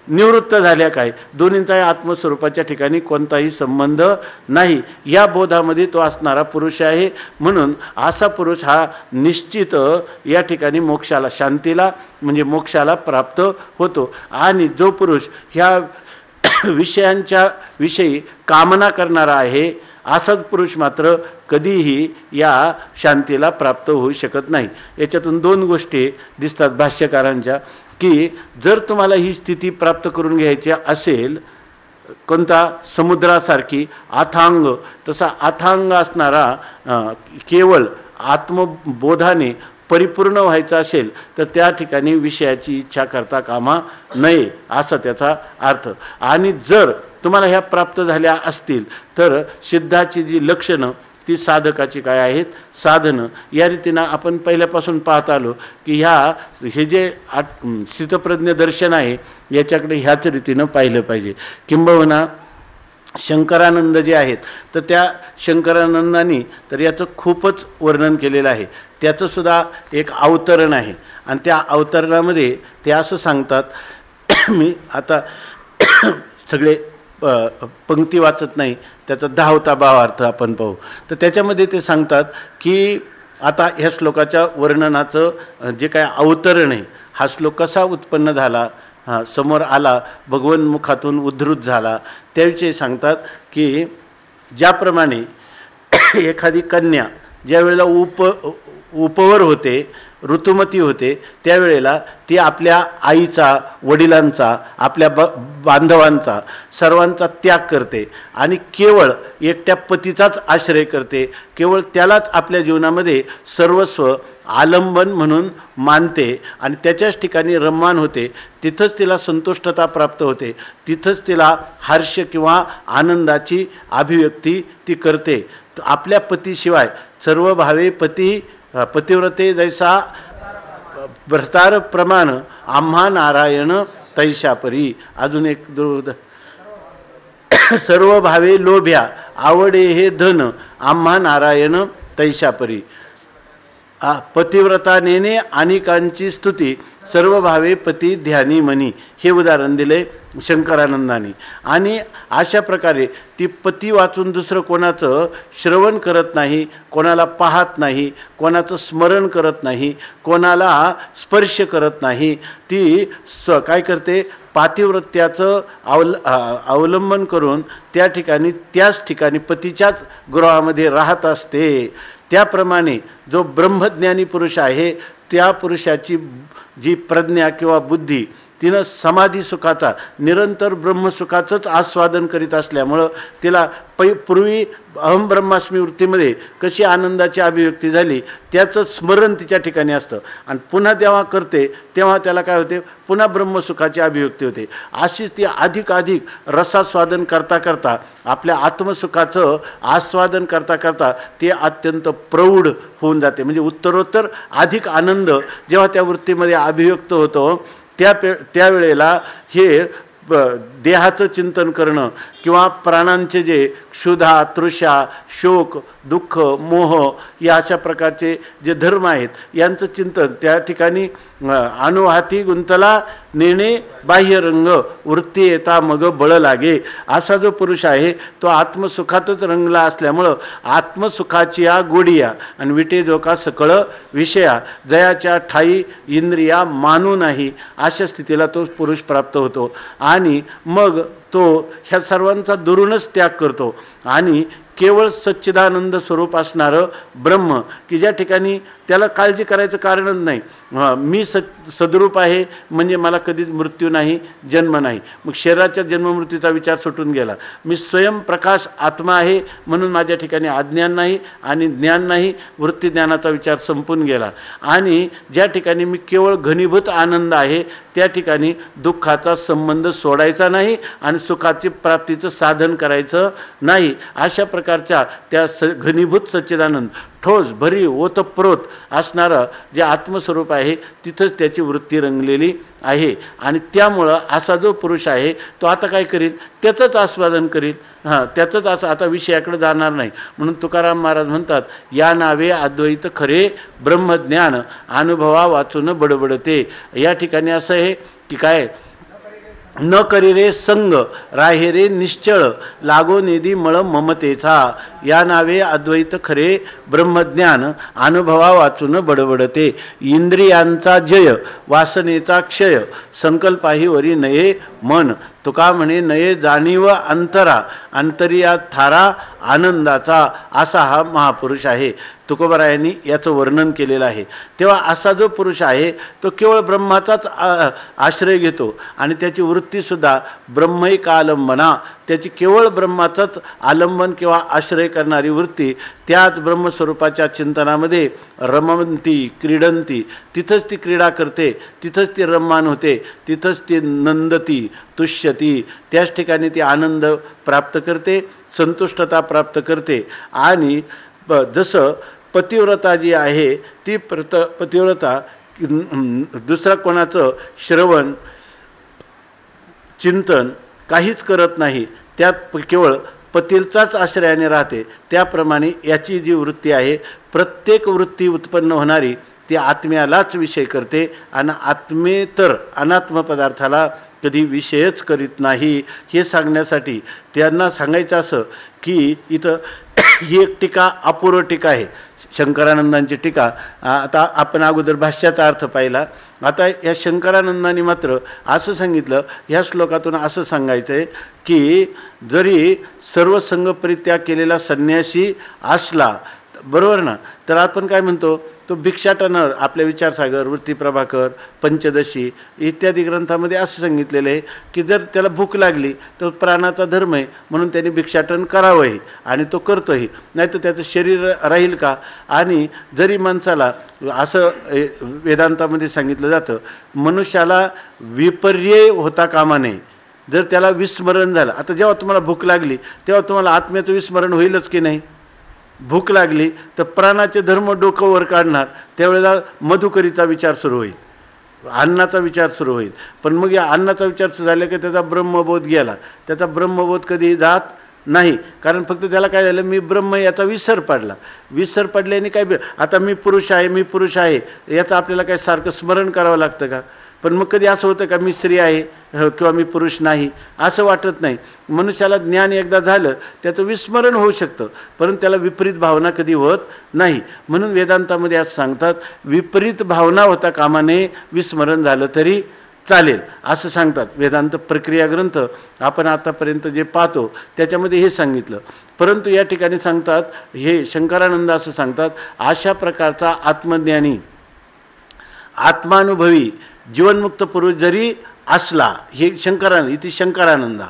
निवृत्त झाल्या काय? दोन्हींचा आत्मस्वरूपाच्या ठिकाणी कोणताही संबंध नाही. या बोधामध्ये तो असणारा पुरुष आहे. म्हणून असा पुरुष हा निश्चित या ठिकाणी मोक्षाला, शांतीला म्हणजे मोक्षाला प्राप्त होतो. आणि जो पुरुष ह्या विषयांच्या विषयी कामना करणारा आहे असाच पुरुष मात्र कधीही या शांतीला प्राप्त होऊ शकत नाही. याच्यातून दोन गोष्टी दिसतात भाष्यकारांच्या की जर तुम्हाला ही स्थिती प्राप्त करून घ्यायची असेल, कोणता समुद्रासारखी अथांग, तसा अथांग असणारा केवळ आत्मबोधाने परिपूर्ण व्हायचं असेल तर त्या ठिकाणी विषयाची इच्छा करता कामा नये असा त्याचा अर्थ. आणि जर तुम्हाला ह्या प्राप्त झाल्या असतील तर सिद्धाची जी लक्षणं ती साधकाची काय आहेत? साधनं. या रीतीनं आपण पहिल्यापासून पाहत आलो की हे जे स्थितप्रज्ञ दर्शन आहे याच्याकडे ह्याच रीतीनं पाहिलं पाहिजे. किंबहुना शंकरानंद जे आहेत तर त्या शंकरानंदांनी तर याचं खूपच वर्णन केलेलं आहे. त्याचंसुद्धा एक अवतरण आहे आणि त्या अवतरणामध्ये ते असं सांगतात मी आता सगळे पंक्ती वाचत नाही, त्याचा 10वा भावार्थ आपण पाहू. तर त्याच्यामध्ये ते सांगतात की आता ह्या श्लोकाच्या वर्णनाचं जे काय अवतरण आहे, हा श्लोक कसा उत्पन्न झाला, समोर आला, भगवन्मुखातून उद्धृत झाला, त्याविषयी सांगतात की ज्याप्रमाणे एखादी कन्या ज्या वेळेला उपवर होते, ऋतुमती होते, त्यावेळेला ती आपल्या आईचा, वडिलांचा, आपल्या बांधवांचा, सर्वांचा त्याग करते आणि केवळ एकट्या पतीचाच आश्रय करते. केवळ त्यालाच आपल्या जीवनामध्ये सर्वस्व आलंबन म्हणून मानते आणि त्याच्याच ठिकाणी रममाण होते. तिथंच तिला संतुष्टता प्राप्त होते, तिथंच तिला हर्ष किंवा आनंदाची अभिव्यक्ती ती करते. आपल्या पतीशिवाय सर्व भावे पतिव्रते जैसा भ्रतार प्रमाण आम्हा नारायण तैशा परी. अजून एक सर्व भावे लोभ्या आवडे हे धन आम्हा नारायण तैशा परी. पतिव्रता नेने अनेकांची स्तुती सर्व भावे पती ध्यानी मनी. हे उदाहरण दिले शंकरानंदाने. आणि अशा प्रकारे ती पती वाचून दुसरं कोणाचं श्रवण करत नाही, कोणाला पाहत नाही, कोणाचं स्मरण करत नाही, कोणाला स्पर्श करत नाही. ती काय करते, पातिव्रत्याचं अवलंबन करून त्याच ठिकाणी पतीच्याच गृहामध्ये राहत असते. त्याप्रमाणे जो ब्रह्मज्ञानी पुरुष आहे, त्या पुरुषाची जी प्रज्ञा किंवा बुद्धी, तिनं समाधी सुखाचा, निरंतर ब्रह्मसुखाचंच आस्वादन करीत असल्यामुळं तिला पूर्वी अहम ब्रह्मास्मी वृत्तीमध्ये कशी आनंदाची अभिव्यक्ती झाली त्याचं स्मरण तिच्या ठिकाणी असतं. आणि पुन्हा जेव्हा करते तेव्हा त्याला काय होते, पुन्हा ब्रह्मसुखाची अभिव्यक्ती होते. अशी ती अधिक रसास्वादन करता करता, आपल्या आत्मसुखाचं आस्वादन करता करता ते अत्यंत प्रौढ होऊन जाते. म्हणजे उत्तरोत्तर अधिक आनंद जेव्हा त्या वृत्तीमध्ये अभिव्यक्त होतो, त्यावेळेला हे देहाचं चिंतन करणं किंवा प्राणांचे जे क्षुधा, तृषा, शोक, दुःख, मोह या अशा प्रकारचे जे धर्म आहेत यांचं चिंतन त्या ठिकाणी अनुहाती गुंतला नेणे बाह्यरंग वृत्ती येता मग बळ लागे. असा जो पुरुष आहे तो आत्मसुखातच रंगला असल्यामुळं आत्मसुखाची या गोडिया आणि विटे जो का सकळ विषया जयाच्या ठाई इंद्रिया मानू नाही, अशा स्थितीला तो पुरुष प्राप्त होतो. आणि मग तो ह्या सर्वांचा दुरूनच त्याग करतो आणि केवळ सच्चिदानंद स्वरूप असणारं ब्रह्म, की ज्या ठिकाणी त्याला काळजी करायचं कारणच नाही. मी सद्रूप आहे म्हणजे मला कधीच मृत्यू नाही, जन्म नाही. मग शरीराच्या जन्ममृत्यूचा विचार सुटून गेला. मी स्वयंप्रकाश आत्मा आहे म्हणून माझ्या ठिकाणी अज्ञान नाही आणि ज्ञान नाही, वृत्ती ज्ञानाचा विचार संपून गेला. आणि ज्या ठिकाणी मी केवळ घनीभूत आनंद आहे त्या ठिकाणी दुःखाचा संबंध सोडायचा नाही आणि सुखाची प्राप्तीचं साधन करायचं नाही. अशा प्रकारच्या त्या घनीभूत सच्चिदानंद ठोस भरी ओतप्रोत असणारं जे आत्मस्वरूप आहे तिथंच त्याची वृत्ती रंगलेली आहे. आणि त्यामुळं असा जो पुरुष आहे तो आता काय करील, त्याचंच आस्वादन करील. त्याचंच आता विषयाकडे जाणार नाही. म्हणून तुकाराम महाराज म्हणतात, या नावे अद्वैत खरे ब्रह्मज्ञान अनुभवा वाचून बडबडते. या ठिकाणी असं आहे की काय, न करी रे संग राहे रे निश्चळ लागो निधी मळ ममतेचा. या नावे अद्वैत खरे ब्रह्मज्ञान अनुभवा वाचून बडबडते. इंद्रियांचा जय वासनेचा क्षय संकल्पाही वरी नये मन. तुका म्हणे नये जाणीव अंतरा अंतरिया थारा आनंदाचा. असा हा महापुरुष आहे. तुकोबरायांनी याचं वर्णन केलेलं आहे. तेव्हा असा जो पुरुष आहे तो केवळ ब्रह्माचाच आश्रय घेतो आणि त्याची वृत्तीसुद्धा ब्रह्मैकालंबना, त्याची केवळ ब्रह्माचाच आलंबन किंवा आश्रय करणारी वृत्ती त्याच ब्रह्मस्वरूपाच्या चिंतनामध्ये रमंती क्रीडंती. तिथंच ती क्रीडा करते, तिथंच ती रममाण होते, तिथंच ती नंदती तुष्यती. त्याच ठिकाणी ती आनंद प्राप्त करते, संतुष्टता प्राप्त करते. आणि जसं पतिव्रता जी आहे ती पतिव्रता दुसरा कोणाचं श्रवण चिंतन काहीच करत नाही, त्यात केवळ पतीचाच आश्रयाने राहते. त्याप्रमाणे याची जी वृत्ती आहे, प्रत्येक वृत्ती उत्पन्न होणारी ती आत्म्यालाच विषय करते आणि आत्मेतर अनात्म पदार्थाला कधी विषयच करीत नाही. हे सांगण्यासाठी त्यांना सांगायचं असं की इथं ही एक टीका अपूर्व टीका आहे, शंकरानंदांची टीका. आता आपण अगोदर भाष्याचा अर्थ पाहिला. आता या शंकरानंदांनी मात्र असं सांगितलं, ह्या श्लोकातून असं सांगायचं आहे की जरी सर्व संघ परित्याग केलेला संन्यासी असला बरोबर ना. तर आपण काय म्हणतो, तो भिक्षाटनावर आपल्या विचारसागर, वृत्ती प्रभाकर, पंचदशी इत्यादी ग्रंथामध्ये असं सांगितलेलं आहे की जर त्याला भूक लागली तर प्राणाचा धर्म आहे म्हणून त्याने भिक्षाटन करावंही आणि तो करतोही, नाही तर त्याचं शरीर राहील का. आणि जरी माणसाला असं वेदांतामध्ये सांगितलं जातं, मनुष्याला विपर्यय होता कामा नये. जर त्याला विस्मरण झालं, आता जेव्हा तुम्हाला भूक लागली तेव्हा तुम्हाला आत्म्याचं विस्मरण होईलच की नाही. भूक लागली तर प्राणाचे धर्म डोकं वर काढणार, त्यावेळेला मधुकरीचा विचार सुरू होईल, अन्नाचा विचार सुरू होईल. पण मग या अन्नाचा विचार सुरू झाला की त्याचा ब्रह्मबोध गेला. त्याचा ब्रह्मबोध कधी जात नाही, कारण फक्त त्याला काय झालं, मी ब्रह्म याचा विसर पडला. विसर पडल्याने काय, आता मी पुरुष आहे, मी पुरुष आहे याचं आपल्याला काय सारखं स्मरण करावं लागतं का. पण मग कधी असं होतं का मी स्त्री आहे किंवा मी पुरुष नाही, असं वाटत नाही. मनुष्याला ज्ञान एकदा झालं त्याचं विस्मरण होऊ शकतं, परंतु त्याला विपरीत भावना कधी होत नाही. म्हणून वेदांतामध्ये असं सांगतात, विपरीत भावना होता कामा नये, विस्मरण झालं तरी चालेल असं सांगतात. वेदांत प्रक्रिया ग्रंथ आपण आतापर्यंत जे पाहतो त्याच्यामध्ये हे सांगितलं. परंतु या ठिकाणी सांगतात, हे शंकरानंद असं सांगतात, अशा प्रकारचा आत्मज्ञानी आत्मानुभवी जीवनमुक्त पुरुष जरी असला, हे इथे शंकरानंद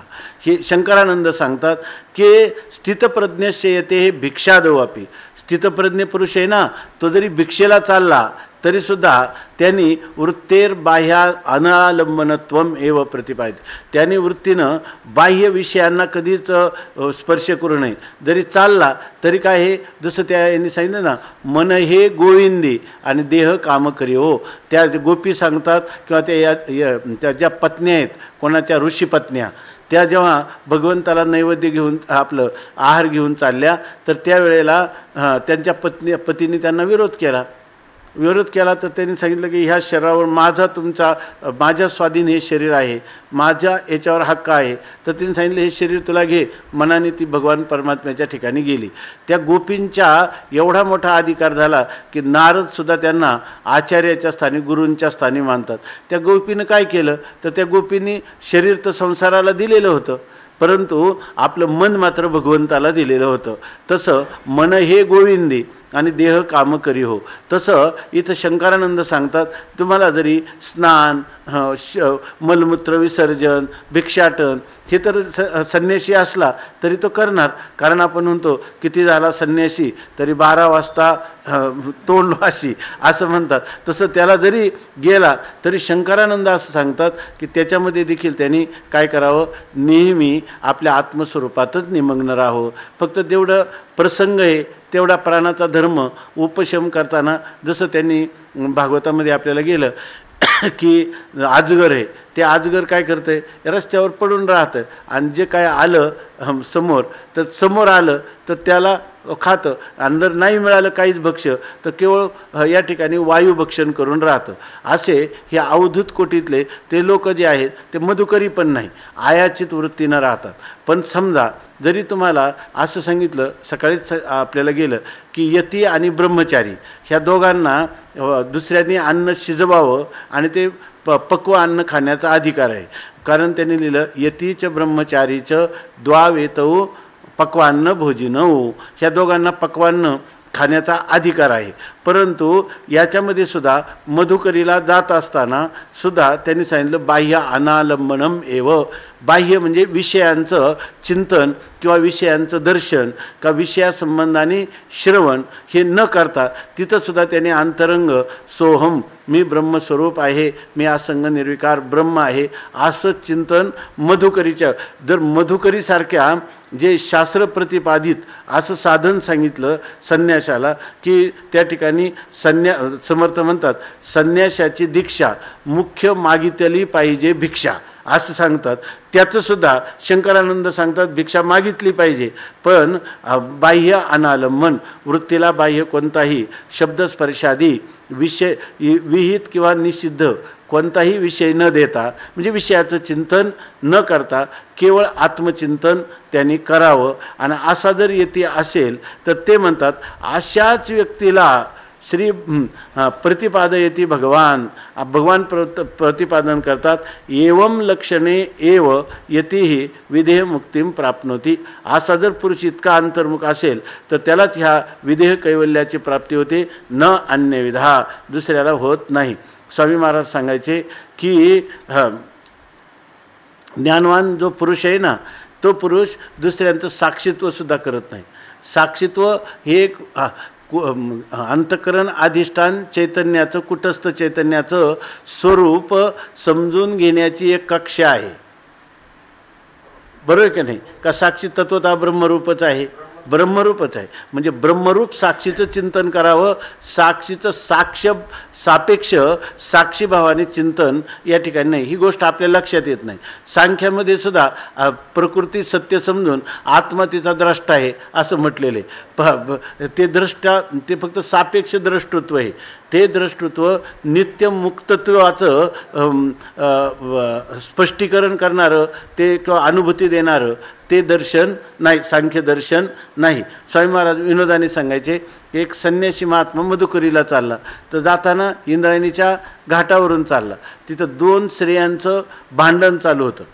हे शंकरानंद सांगतात की स्थितप्रज्ञस्य येते हे भिक्षादवापी. स्थितप्रज्ञ पुरुष आहे ना, तो जरी भिक्षेला चालला तरीसुद्धा त्यांनी वृत्तेर बाह्या अनालंबनत्वम एव प्रतिपादित. त्यांनी वृत्तीनं बाह्य विषयांना कधीच स्पर्श करू नये. जरी चालला तरी काय, हे जसं त्या यांनी सांगितलं ना, मन हे गोविंदी आणि देह काम करी हो. त्या गोपी सांगतात किंवा त्या ज्या पत्न्या आहेत, कोणाच्या ऋषीपत्न्या, त्या जेव्हा भगवंताला नैवेद्य घेऊन आपलं आहार घेऊन चालल्या तर त्यावेळेला त्यांच्या पतीने त्यांना विरोध केला. तर त्यांनी सांगितलं की ह्या शरीरावर माझ्या स्वाधीन हे शरीर आहे, माझ्या याच्यावर हक्क आहे. तर त्यांनी सांगितलं हे शरीर तुला घे. मनाने ती भगवान परमात्म्याच्या ठिकाणी गेली. त्या गोपींच्या एवढा मोठा अधिकार झाला की नारदसुद्धा त्यांना आचार्याच्या स्थानी, गुरूंच्या स्थानी मानतात. त्या गोपीनं काय केलं, तर त्या गोपींनी शरीर तर संसाराला दिलेलं होतं, परंतु आपलं मन मात्र भगवंताला दिलेलं होतं. तसं मन हे गोविंदी आणि देह काम करी हो. तसं इथं शंकरानंद सांगतात, तुम्हाला जरी स्नान, मलमूत्र विसर्जन, भिक्षाटन हे तर संन्यासी असला तरी तो करणार. कारण आपण म्हणतो किती झाला संन्यासी तरी 12 वाजता तोंड वाशी असं म्हणतात. तसं त्याला जरी गेला तरी शंकरानंद असं सांगतात की त्याच्यामध्ये देखील त्यांनी काय करावं, नेहमी आपल्या आत्मस्वरूपातच निमग्न राहावं. फक्त तेवढं प्रसंग आहे, तेवढा प्राणाचा धर्म उपशम करताना जसं त्यांनी भागवतामध्ये आपल्याला गेलं की अजगर आहे, ते अजगर काय करतंय, रस्त्यावर पडून राहतं आणि जे काय आलं समोर आलं तर त्याला खातं. आणि जर नाही मिळालं काहीच भक्ष्य तर केवळ या ठिकाणी वायुभक्षण करून राहतं. असे हे अवधूत कोटीतले ते लोक जे आहेत ते मधुकरी पण नाही, आयाचित वृत्तीनं राहतात. पण समजा जरी तुम्हाला असं सांगितलं, सकाळीच आपल्याला गेलं की यती आणि ब्रह्मचारी ह्या दोघांना दुसऱ्यांनी अन्न शिजवावं आणि ते पक्व अन्न खाण्याचा अधिकार आहे. कारण त्यांनी लिहिलं, यतीच ब्रह्मचारीच द्वावेतौ पक्वान्न भोजिनौ. ह्या दोघांना पक्वान्न खाण्याचा अधिकार आहे. परंतु याच्यामध्ये सुद्धा मधुकरीला जात असताना सुद्धा त्यांनी सांगितलं बाह्य अनालंबनम एव. बाह्य म्हणजे विषयांचं चिंतन किंवा विषयांचं दर्शन का विषयासंबंधाने श्रवण हे न करता तिथंसुद्धा त्याने अंतरंग सोहम, मी ब्रह्मस्वरूप आहे, मी असंग निर्विकार ब्रह्म आहे असं चिंतन मधुकरीच्या. जर मधुकरीसारख्या जे शास्त्र प्रतिपादित असं साधन सांगितलं संन्यासाला की त्या ठिकाणी समर्थ म्हणतात संन्यासाची दीक्षा मुख्य मागितली पाहिजे भिक्षा असं सांगतात. त्याचंसुद्धा शंकरानंद सांगतात भिक्षा मागितली पाहिजे, पण बाह्य अनालंबन, वृत्तीला बाह्य कोणताही शब्दस्पर्शादी विषय विहित किंवा निषिद्ध कोणताही विषय न देता, म्हणजे विषयाचं चिंतन न करता केवळ आत्मचिंतन त्यांनी करावं. आणि असा जर यती असेल तर ते म्हणतात अशाच व्यक्तीला श्री प्रतिपादयती भगवान, भगवान प्रतिपादन करतात. एवं लक्षणे एव यतीही विदेह मुक्तीम प्राप्नोती. असा जर पुरुष इतका अंतर्मुख असेल तर त्यालाच ह्या विदेह कैवल्याची प्राप्ती होते, न अन्यविधा, दुसऱ्याला होत नाही. स्वामी महाराज सांगायचे की ज्ञानवान जो पुरुष आहे ना, तो पुरुष दुसऱ्यांचं साक्षीत्व सुद्धा करत नाही. साक्षीत्व हे एक अंतःकरण अधिष्ठान चैतन्याचं, कुटस्थ चैतन्याचं स्वरूप समजून घेण्याची एक कक्षा आहे. बरोबर की नाही? का साक्षी तत्वतः ब्रह्मरूपच आहे, ब्रह्मरूपच आहे. म्हणजे ब्रह्मरूप साक्षीचं चिंतन करावं. साक्षीचं सापेक्ष साक्षीभावाने चिंतन या ठिकाणी नाही. ही गोष्ट आपल्या लक्षात येत नाही. सांख्यामध्ये सुद्धा प्रकृती सत्य समजून आत्मा तिचा द्रष्टा आहे असं म्हटलेलं आहे. ते द्रष्टा ते फक्त सापेक्ष द्रष्टृत्व आहे. ते द्रष्टृत्व नित्य मुक्तत्वाचं स्पष्टीकरण करणारं ते किंवा अनुभूती देणारं ते दर्शन नाही, सांख्य दर्शन नाही. स्वामी महाराज विनोदाने सांगायचे, एक संन्यासी महात्मा मधुकरीला चालला, तर जाताना इंद्रायणीच्या घाटावरून चालला. तिथं 2 स्त्रियांचं भांडण चालू होतं.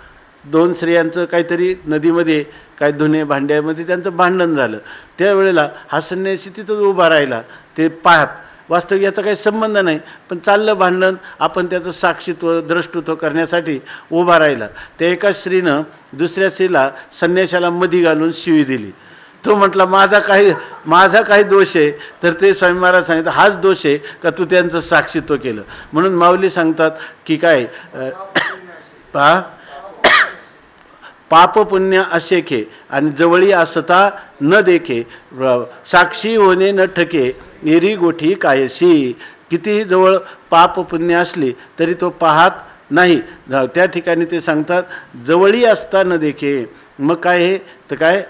2 स्त्रियांचं काहीतरी नदीमध्ये काय धुणे भांड्यामध्ये त्यांचं भांडण झालं. त्यावेळेला हा संन्यासी तिथं उभा राहिला. ते पाहत वास्तविक याचा काही संबंध नाही, पण चाललं भांडण, आपण त्याचं साक्षीत्व द्रष्टृत्व करण्यासाठी उभा राहिला. त्या एका स्त्रीनं दुसऱ्या स्त्रीला संन्याशाला मधी घालून शिवी दिली. तो म्हटला माझा काही दोष आहे. तर ते स्वामी महाराज सांगितलं, हाच दोष आहे का तू त्यांचं साक्षीत्व केलं. म्हणून माऊली सांगतात की काय, पाप पुण्य असेखे आणि जवळी असता न देखे, साक्षी होणे न ठके, एरी गोठी कायशी. कितीही जवळ पाप पुण्य असली तरी तो पाहत नाही. त्या ठिकाणी ते सांगतात जवळी असता न देखे. मग काय हे तर काय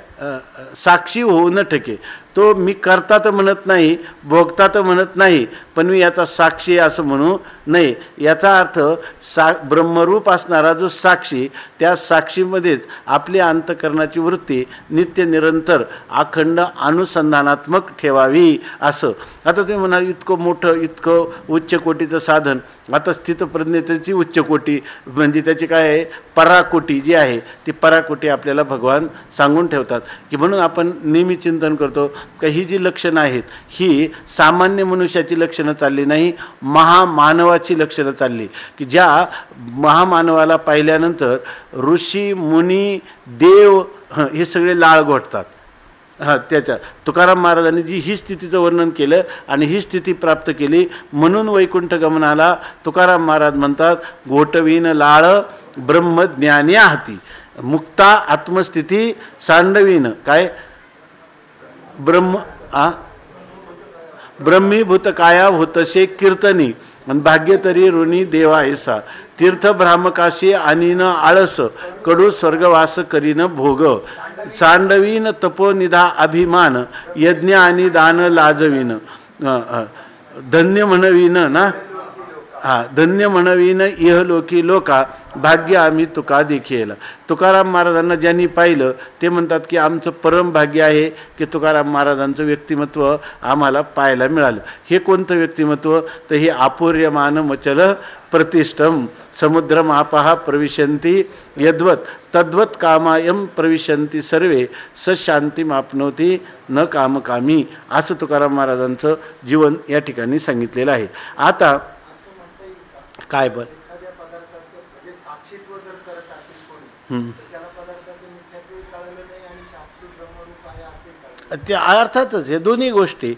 साक्षी होऊ न ठके. तो मी करता तर म्हणत नाही, भोगता तर म्हणत नाही, पण मी याचा साक्षी असं म्हणू नये. याचा अर्थ ब्रह्मरूप असणारा जो साक्षी, त्या साक्षीमध्येच आपली अंतःकरणाची वृत्ती नित्य निरंतर अखंड अनुसंधानात्मक ठेवावी असं. आता तुम्ही म्हणाल इतकं मोठं, इतकं उच्च कोटीचं साधन, आता स्थितप्रज्ञतेची उच्च कोटी म्हणजे त्याची काय आहे, पराकोटी जी आहे ती पराकोटी आपल्याला भगवान सांगून ठेवतात. की म्हणून आपण नेहमी चिंतन करतो का ही जी लक्षणं आहेत ही सामान्य मनुष्याची लक्षणं चालली नाही, महामानवाची लक्षणं चालली. की ज्या महामानवाला पाहिल्यानंतर ऋषी मुनी देव हे सगळे लाळ घोटतात. त्याच्या तुकाराम महाराजांनी जी ही स्थितीचं वर्णन केलं आणि ही स्थिती प्राप्त केली म्हणून वैकुंठ गमनाला तुकाराम महाराज म्हणतात, घोटवीन लाळ ब्रह्मज्ञान्या हाती, मुक्ता आत्मस्थिती सांडवीन काय ब्रह्मीभूत काया होतसे कीर्तनी भाग्य तरी ऋणी देवा ऐसा, तीर्थ भ्रामकाशी आणीन आळस, कडू स्वर्गवास करीन भोग, सांडवीन तपोनिधा अभिमान, यज्ञ आणि दान लाजवीन, धन्य म्हणवीन ना, धन्य म्हणवीन इहलोकी लोका, भाग्य आम्ही तुका देखील. तुकाराम महाराजांना ज्यांनी पाहिलं ते म्हणतात की आमचं परम भाग्य आहे की तुकाराम महाराजांचं व्यक्तिमत्व आम्हाला पाहायला मिळालं. हे कोणतं व्यक्तिमत्व तर हे आपूर्यमान मचल प्रतिष्ठम समुद्रमापहा प्रविशन्ति यद्वत तद्वत कामायम प्रविशन्ति सर्वे स शांतीमाप्नोती न कामकामी. असं तुकाराम महाराजांचं जीवन या ठिकाणी सांगितलेलं आहे. आता काय बरं ते अर्थातच हे दोन्ही गोष्टी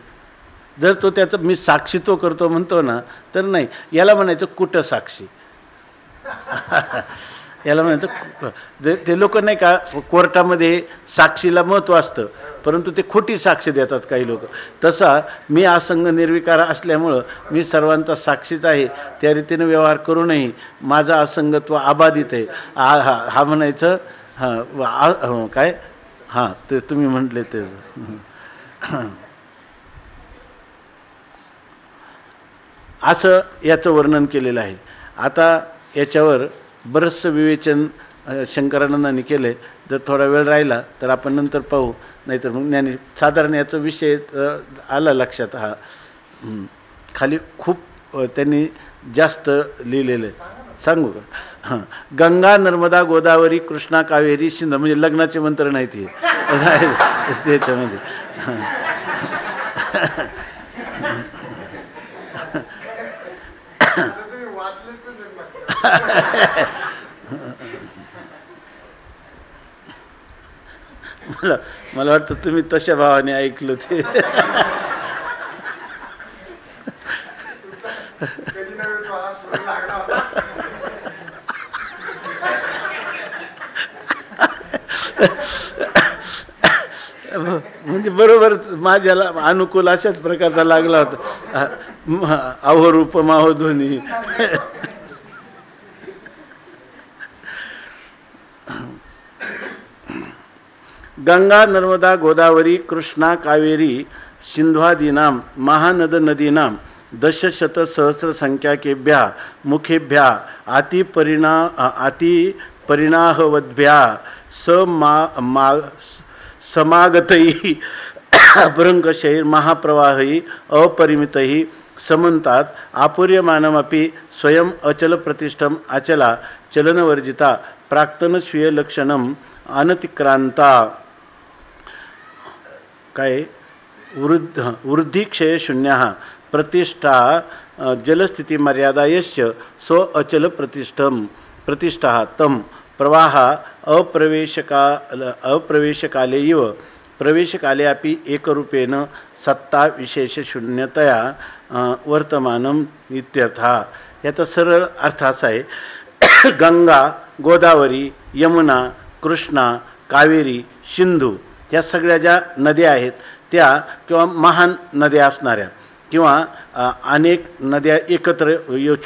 जर तो त्याचं मी साक्षीत्व करतो म्हणतो ना तर नाही, याला म्हणायचं कुठं साक्षी याला म्हणायचं ते लोक नाही का कोर्टामध्ये साक्षीला महत्त्व असतं परंतु ते खोटी साक्ष देतात काही लोक. तसा मी असंग निर्विकार असल्यामुळं मी सर्वांचा साक्षीच आहे त्या रीतीने व्यवहार करूनही माझा असंगत्व अबाधित आहे हा म्हणायचं. काय ते तुम्ही म्हटले ते असं याचं वर्णन केलेलं आहे. आता याच्यावर बरंचसं विवेचन शंकरानंदांनी केले. जर थोडा वेळ राहिला तर आपण नंतर पाहू, नाहीतर मग साधारण याचा विषय आला लक्षात. खाली खूप त्यांनी जास्त लिहिलेलं आहे. सांगू का? हां, गंगा नर्मदा गोदावरी कृष्णा कावेरी सिंधू, म्हणजे लग्नाचे मंत्र नाही ते त्याच्यामध्ये. मला वाटतं तुम्ही तशा भावाने ऐकलं ते. म्हणजे बरोबर माझ्याला अनुकूल अशाच प्रकारचा लागला होता. अहोरूप माहोध्वनी. गंगा नर्मदा गोदावरी कृष्णा कावेरी सिंध्वादीनां महानद नदीनां दशशतसहस्रसंख्याकेभ्यः मुखेभ्यः अतिपरिणाहवद्भ्यः समागतैः अभ्रंकशैः महाप्रवाहैः अपरिमितैः समन्तात् आपूर्यमानमपि स्वयं अचलप्रतिष्ठम् अचला चलनवर्जिता प्राक्तनस्वीयलक्षणम् अनतिक्रांता. काय वृद्धिक्षयशून्यः प्रतिष्ठा जलस्थितिमर्यादा यस्य स्व अचलप्रतिष्ठा तं प्रवाह अप्रवेशकाले इव प्रवेशकाले अपि एकरूपेण सत्ता विशेषशून्यतया वर्तमानम् इत्यर्थः. याचा सरळ अर्थ असा आहे, गंगा, गोदावरी, यमुना, कृष्णा, कावेरी, सिंधू या सगळ्या ज्या नद्या आहेत त्या, किंवा महान नद्या असणाऱ्या, किंवा अनेक नद्या एकत्र,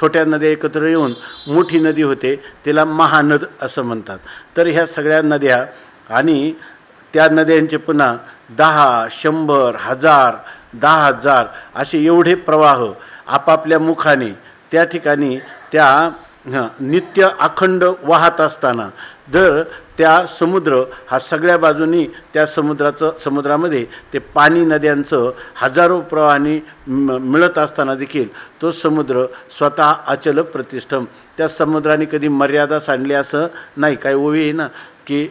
छोट्या नद्या एकत्र येऊन मोठी नदी होते, तिला महानद असं म्हणतात. तर ह्या सगळ्या नद्या आणि त्या नद्यांचे पुन्हा 10, 100, 1000, 10,000 असे एवढे प्रवाह आपापल्या मुखाने त्या ठिकाणी त्या नित्य अखंड वाहत असताना जर त्या समुद्र हा सगळ्या बाजूनी त्या समुद्रामध्ये ते पाणी नद्यांचं हजारो प्रवाहाने मिळत असताना देखील तो समुद्र स्वतः अचल प्रतिष्ठम, त्या समुद्राने कधी मर्यादा सांडली असं नाही. काय ओवी आहे ना की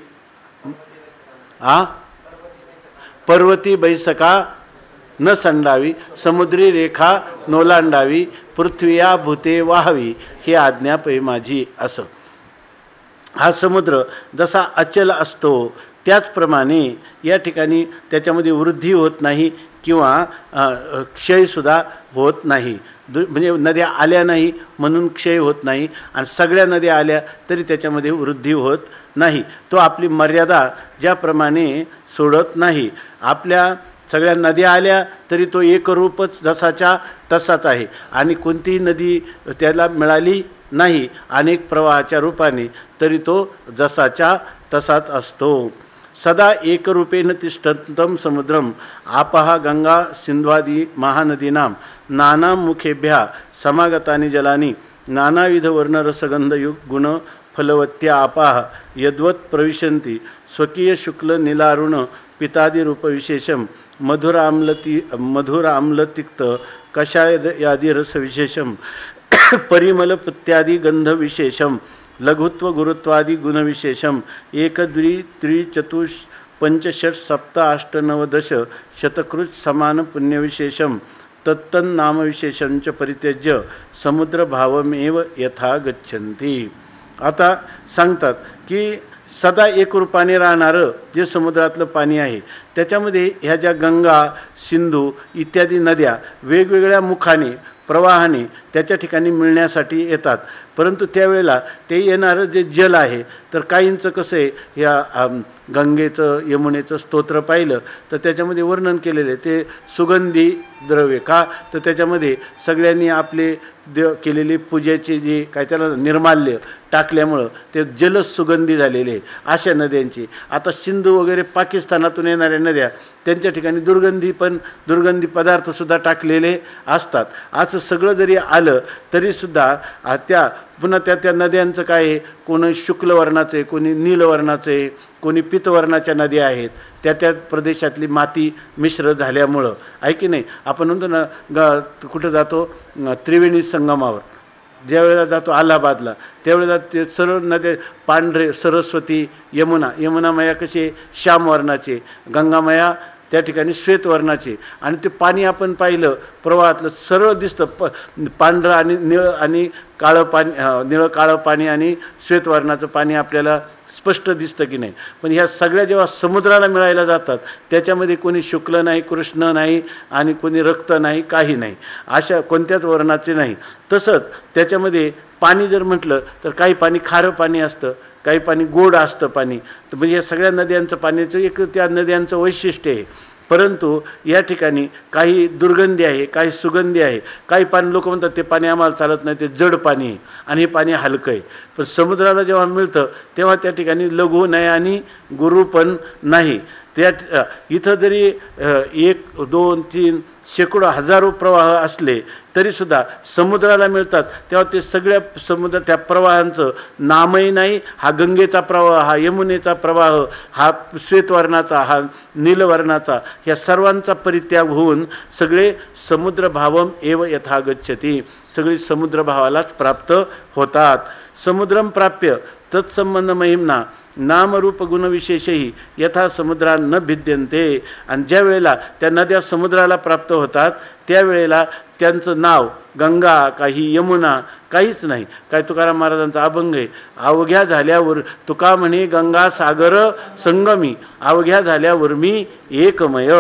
पर्वती बैसका न संडावी, समुद्री रेखा नोलांडावी, पृथ्वीया भूते वाहावी, ही आज्ञा पै माझी. असं हा समुद्र जसा अचल असतो त्याचप्रमाणे या ठिकाणी त्याच्यामध्ये वृद्धी होत नाही किंवा क्षयसुद्धा होत नाही. म्हणजे नद्या आल्या नाही म्हणून क्षय होत नाही, आणि सगळ्या नद्या आल्या तरी त्याच्यामध्ये वृद्धी होत नाही. तो आपली मर्यादा ज्याप्रमाणे सोडत नाही. आपल्या सगळ्या नद्या आल्या तरी तो एकरूपच जसाच्या तसाच आहे, आणि कोणतीही नदी त्याला मिळाली नाही अनेक प्रवाहाच्या रूपाने तरी तो जसाच्या तसाच असतो. सदा एकरूपेण तिष्ठन्तं समुद्रम आपहा गंगा सिंध्वादी महानदीनां नानामुखेभ्यः समागतानि जलानि नानाविध वर्णरसगंधयुक्त गुण फलवत्या आपाह यद्वत् प्रविशन्ति स्वकीय शुक्ल नीलारुण पितादि रूप विशेषम मधुराम्लतिक्त कषायादि रस विशेषम परिमल पुत्यादि गंध विशेषम लघुत्व गुरुत्वादि गुण विशेषम एक द्वि त्रि चतुष पंच षट सप्त अष्ट नव दश शतकृत समान पुण्य विशेषम तत्तन्नाम विशेषंच परित्यज्य समुद्र भावमेव यथा गच्छन्ति. आता सांगतात की सदा एकरूपाने राहणारं जे समुद्रातलं पाणी आहे त्याच्यामध्ये ह्या ज्या गंगा, सिंधू इत्यादी नद्या वेगवेगळ्या मुखाने प्रवाहाने त्याच्या ठिकाणी मिळण्यासाठी येतात. परंतु त्यावेळेला ते येणारं जे जल आहे, तर काहींचं कसं आहे, या गंगेचं यमुनेचं स्तोत्र पाहिलं तर त्याच्यामध्ये वर्णन केलेलं आहे ते सुगंधी द्रव्य का, तर त्याच्यामध्ये सगळ्यांनी आपले केलेली पूजेची जी काय त्याला निर्माल्य टाकल्यामुळं ते जलच सुगंधी झालेले आहे अशा नद्यांची. आता सिंधू वगैरे पाकिस्तानातून येणाऱ्या नद्या त्यांच्या ठिकाणी दुर्गंधी पदार्थसुद्धा टाकलेले असतात. असं सगळं जरी आलं तरीसुद्धा त्या पुन्हा त्या नद्यांचं काय आहे, कोणी शुक्ल वर्णाचे, कोणी नीलवर्णाचे, कोणी पितवर्णाच्या नद्या आहेत. त्या प्रदेशातली माती मिश्र झाल्यामुळं आहे की नाही. आपण म्हणतो ना कुठं जातो त्रिवेणी संगमावर, ज्यावेळेला जातो अलाहाबादला, त्यावेळेला ते सर्व नद्या पांढरे, सरस्वती, यमुनामाया कशी श्याम वर्णाचे, गंगामाया त्या ठिकाणी श्वेतवर्णाचे. आणि ते पाणी आपण पाहिलं प्रवाहातलं सरळ दिसतं, पांढरं आणि निळं आणि काळं पाणी, निळं काळं पाणी आणि श्वेतवर्णाचं पाणी आपल्याला स्पष्ट दिसतं की नाही. पण ह्या सगळ्या जेव्हा समुद्राला मिळायला जातात त्याच्यामध्ये कोणी शुक्ल नाही, कृष्ण नाही आणि कोणी रक्त नाही, काही नाही, अशा कोणत्याच वर्णाचे नाही. तसंच त्याच्यामध्ये पाणी जर म्हटलं तर काही पाणी खारं पाणी असतं, काही पाणी गोड असतं पाणी. तर म्हणजे या सगळ्या नद्यांचं पाण्याचं एक त्या नद्यांचं वैशिष्ट्य आहे. परंतु या ठिकाणी काही दुर्गंधी आहे, काही सुगंधी आहे. काही पाणी लोक म्हणतात ते पाणी आम्हाला चालत नाही, ते जड पाणी आहे आणि हे पाणी हलकं आहे. पण समुद्राला जेव्हा मिळतं तेव्हा त्या ठिकाणी लघु नाही आणि गुरु पण नाही. त्या इथं जरी 1, 2, 3 शेकडो हजारो प्रवाह असले तरीसुद्धा समुद्राला मिळतात तेव्हा ते सगळ्या समुद्र त्या प्रवाहांचं नामही नाही. हा गंगेचा प्रवाह, हा यमुनेचा प्रवाह, हा श्वेतवर्णाचा, हा नीलवर्णाचा, ह्या सर्वांचा परित्याग होऊन सगळे समुद्रभावम एव यथा गच्छती, सगळी समुद्रभावालाच प्राप्त होतात. समुद्रम प्राप्य तत्संबंध महिमना नामरूप गुणविशेषही यथा समुद्रा न भिद्यन्ते. आणि ज्या वेळेला त्या नद्या समुद्राला प्राप्त होतात त्यावेळेला त्यांचं नाव गंगा, काही यमुना, काहीच नाही. काय तुकाराम महाराजांचा अभंग आहे, अवघ्या झाल्यावर तुका म्हणे गंगा सागर संगमी, अवघ्या झाल्यावर मी एकमय.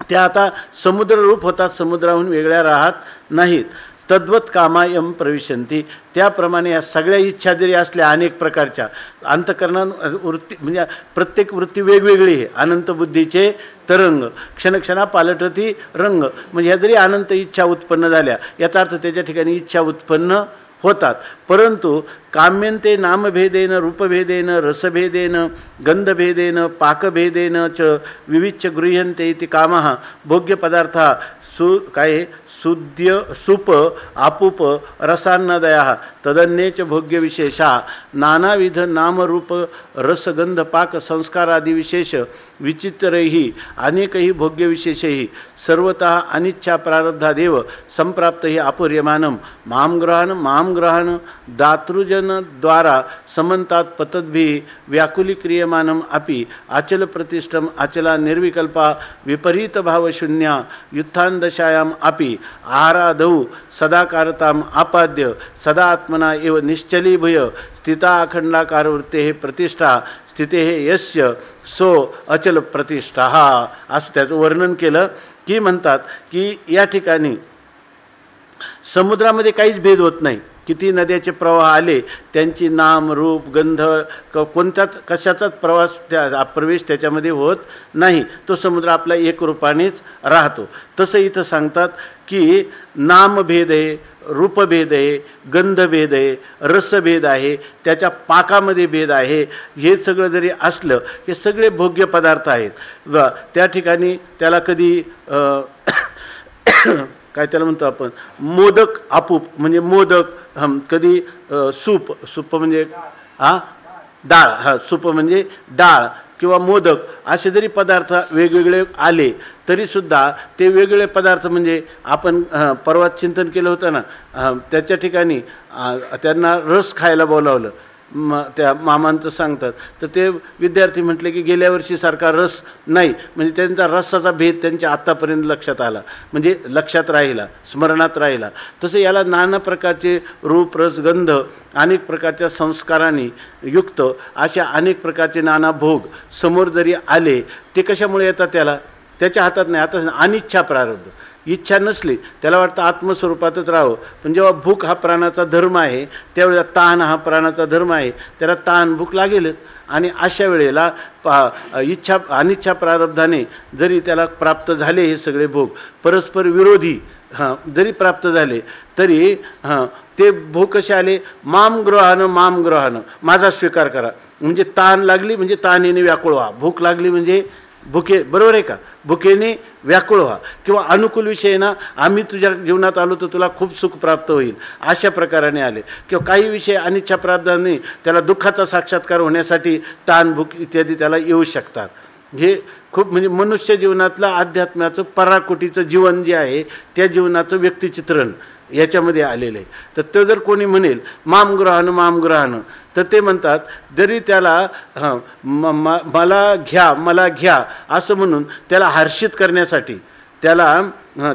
त्या आता समुद्ररूप होतात, समुद्राहून वेगळ्या राहत नाहीत. तद्वत कामायम प्रविशंती, त्याप्रमाणे या सगळ्या इच्छा जरी असल्या अनेक प्रकारच्या, अंतकरणा वृत्ती म्हणजे प्रत्येक वृत्ती वेगवेगळी आहे. अनंत बुद्धीचे तरंग क्षणक्षणा पालटती रंग, म्हणजे ह्या जरी अनंत इच्छा उत्पन्न झाल्या याचा अर्थ त्याच्या ठिकाणी इच्छा उत्पन्न होतात. परंतु काम्यन्ते नामभेदेन, रूपभेदेन, रसभेदेन, गंधभेदेन, पाकभेदेन च विविच्य गृह्यन्ते इति कामः भोग्यपदार्था काय सुद्य सुप आपुप रसान्नदया तदन्येच भोग्यविशेषा नानाविध नामरूप रसगंध पाक संस्कारादि विशेष विचित्रैहि अनेकैहि भोग्यविशेषैहि सर्वतः अनिच्छा प्रारब्धादेव संप्राप्त हि आपुर्यमानं मां ग्रहण दातृजन द्वारा समन्तात् पतद्भिः व्याकुलीक्रियमानम् अपि अचल प्रतिष्ठम अचला निर्विकल्पा विपरीत भावशून्या युत्थानदशायाम् अपि आराधौ सदाकारताम् आपाद्य सदा आत्मना एव निश्चलीभूय स्थिता अखंडाकार वृत्ते प्रतिष्ठा स्थिते यस्य सो अचल प्रतिष्ठा. असं त्याचं वर्णन केलं की म्हणतात की या ठिकाणी समुद्रामध्ये काहीच भेद होत नाही. किती नद्याचे प्रवाह आले त्यांची नाम रूप गंध कोणत्याच कशाचाच प्रवेश त्याच्यामध्ये होत नाही. तो समुद्र आपला एक रूपानेच राहतो. तसं इथं सांगतात की नामभेद आहे, रूपभेद आहे, गंधभेद आहे, रसभेद आहे, त्याच्या पाकामध्ये भेद आहे. हे सगळं जरी असलं हे सगळे भोग्य पदार्थ आहेत. त्या ठिकाणी त्याला कधी काय त्याला म्हणतो आपण मोदक आपूप म्हणजे मोदक, कधी सूप म्हणजे डाळ, सूप म्हणजे डाळ किंवा मोदक असे जरी पदार्थ वेगवेगळे आले तरीसुद्धा ते वेगवेगळे पदार्थ म्हणजे आपण परवात चिंतन केलं होतं ना, त्याच्या ठिकाणी त्यांना रस खायला बोलावलं. त्या मामांचं सांगतात तर ते विद्यार्थी म्हटले की गेल्या वर्षीसारखा रस नाही, म्हणजे त्यांचा रसाचा भेद त्यांच्या आत्तापर्यंत लक्षात आला, म्हणजे लक्षात राहिला, स्मरणात राहिला. तसं याला नाना प्रकारचे रूप रस गंध अनेक प्रकारच्या संस्कारांनी युक्त अशा अनेक प्रकारचे नाना भोग समोर जरी आले ते कशामुळे येतात त्याला त्याच्या हातात नाही. आता अनिच्छा प्रारब्ध, इच्छा नसली त्याला वाटतं आत्मस्वरूपातच राहावं. पण जेव्हा भूक हा प्राणाचा धर्म आहे त्यावेळेला ताण हा प्राणाचा धर्म आहे, त्याला ताण भूक लागेलच. आणि अशा वेळेला इच्छा अनिच्छा प्रारब्धाने जरी त्याला प्राप्त झाले हे सगळे भोग परस्पर विरोधी जरी प्राप्त झाले तरी ते भोग कसे आले, माम ग्रहानं माझा स्वीकार करा. म्हणजे ताण लागली म्हणजे ताणीने व्याकुळ व्हा, भूक लागली म्हणजे भुके, बरोबर आहे का? भुकेने व्याकुळ व्हा, किंवा अनुकूल विषय ना, आम्ही तुझ्या जीवनात आलो तर तुला खूप सुख प्राप्त होईल, अशा प्रकाराने आले. किंवा काही विषय अनिच्छा प्राप्ताने त्याला दुःखाचा साक्षात्कार होण्यासाठी ताण, भूक इत्यादी त्याला येऊ शकतात. हे खूप म्हणजे मनुष्य जीवनातलं अध्यात्माचं पराकोटीचं जीवन जे आहे त्या जीवनाचं व्यक्तिचित्रण याच्यामध्ये आलेलं आहे. तर ते जर कोणी म्हणेल माम ग्रहानं तर ते म्हणतात, जरी त्याला मला घ्या असं म्हणून त्याला हर्षित करण्यासाठी, त्याला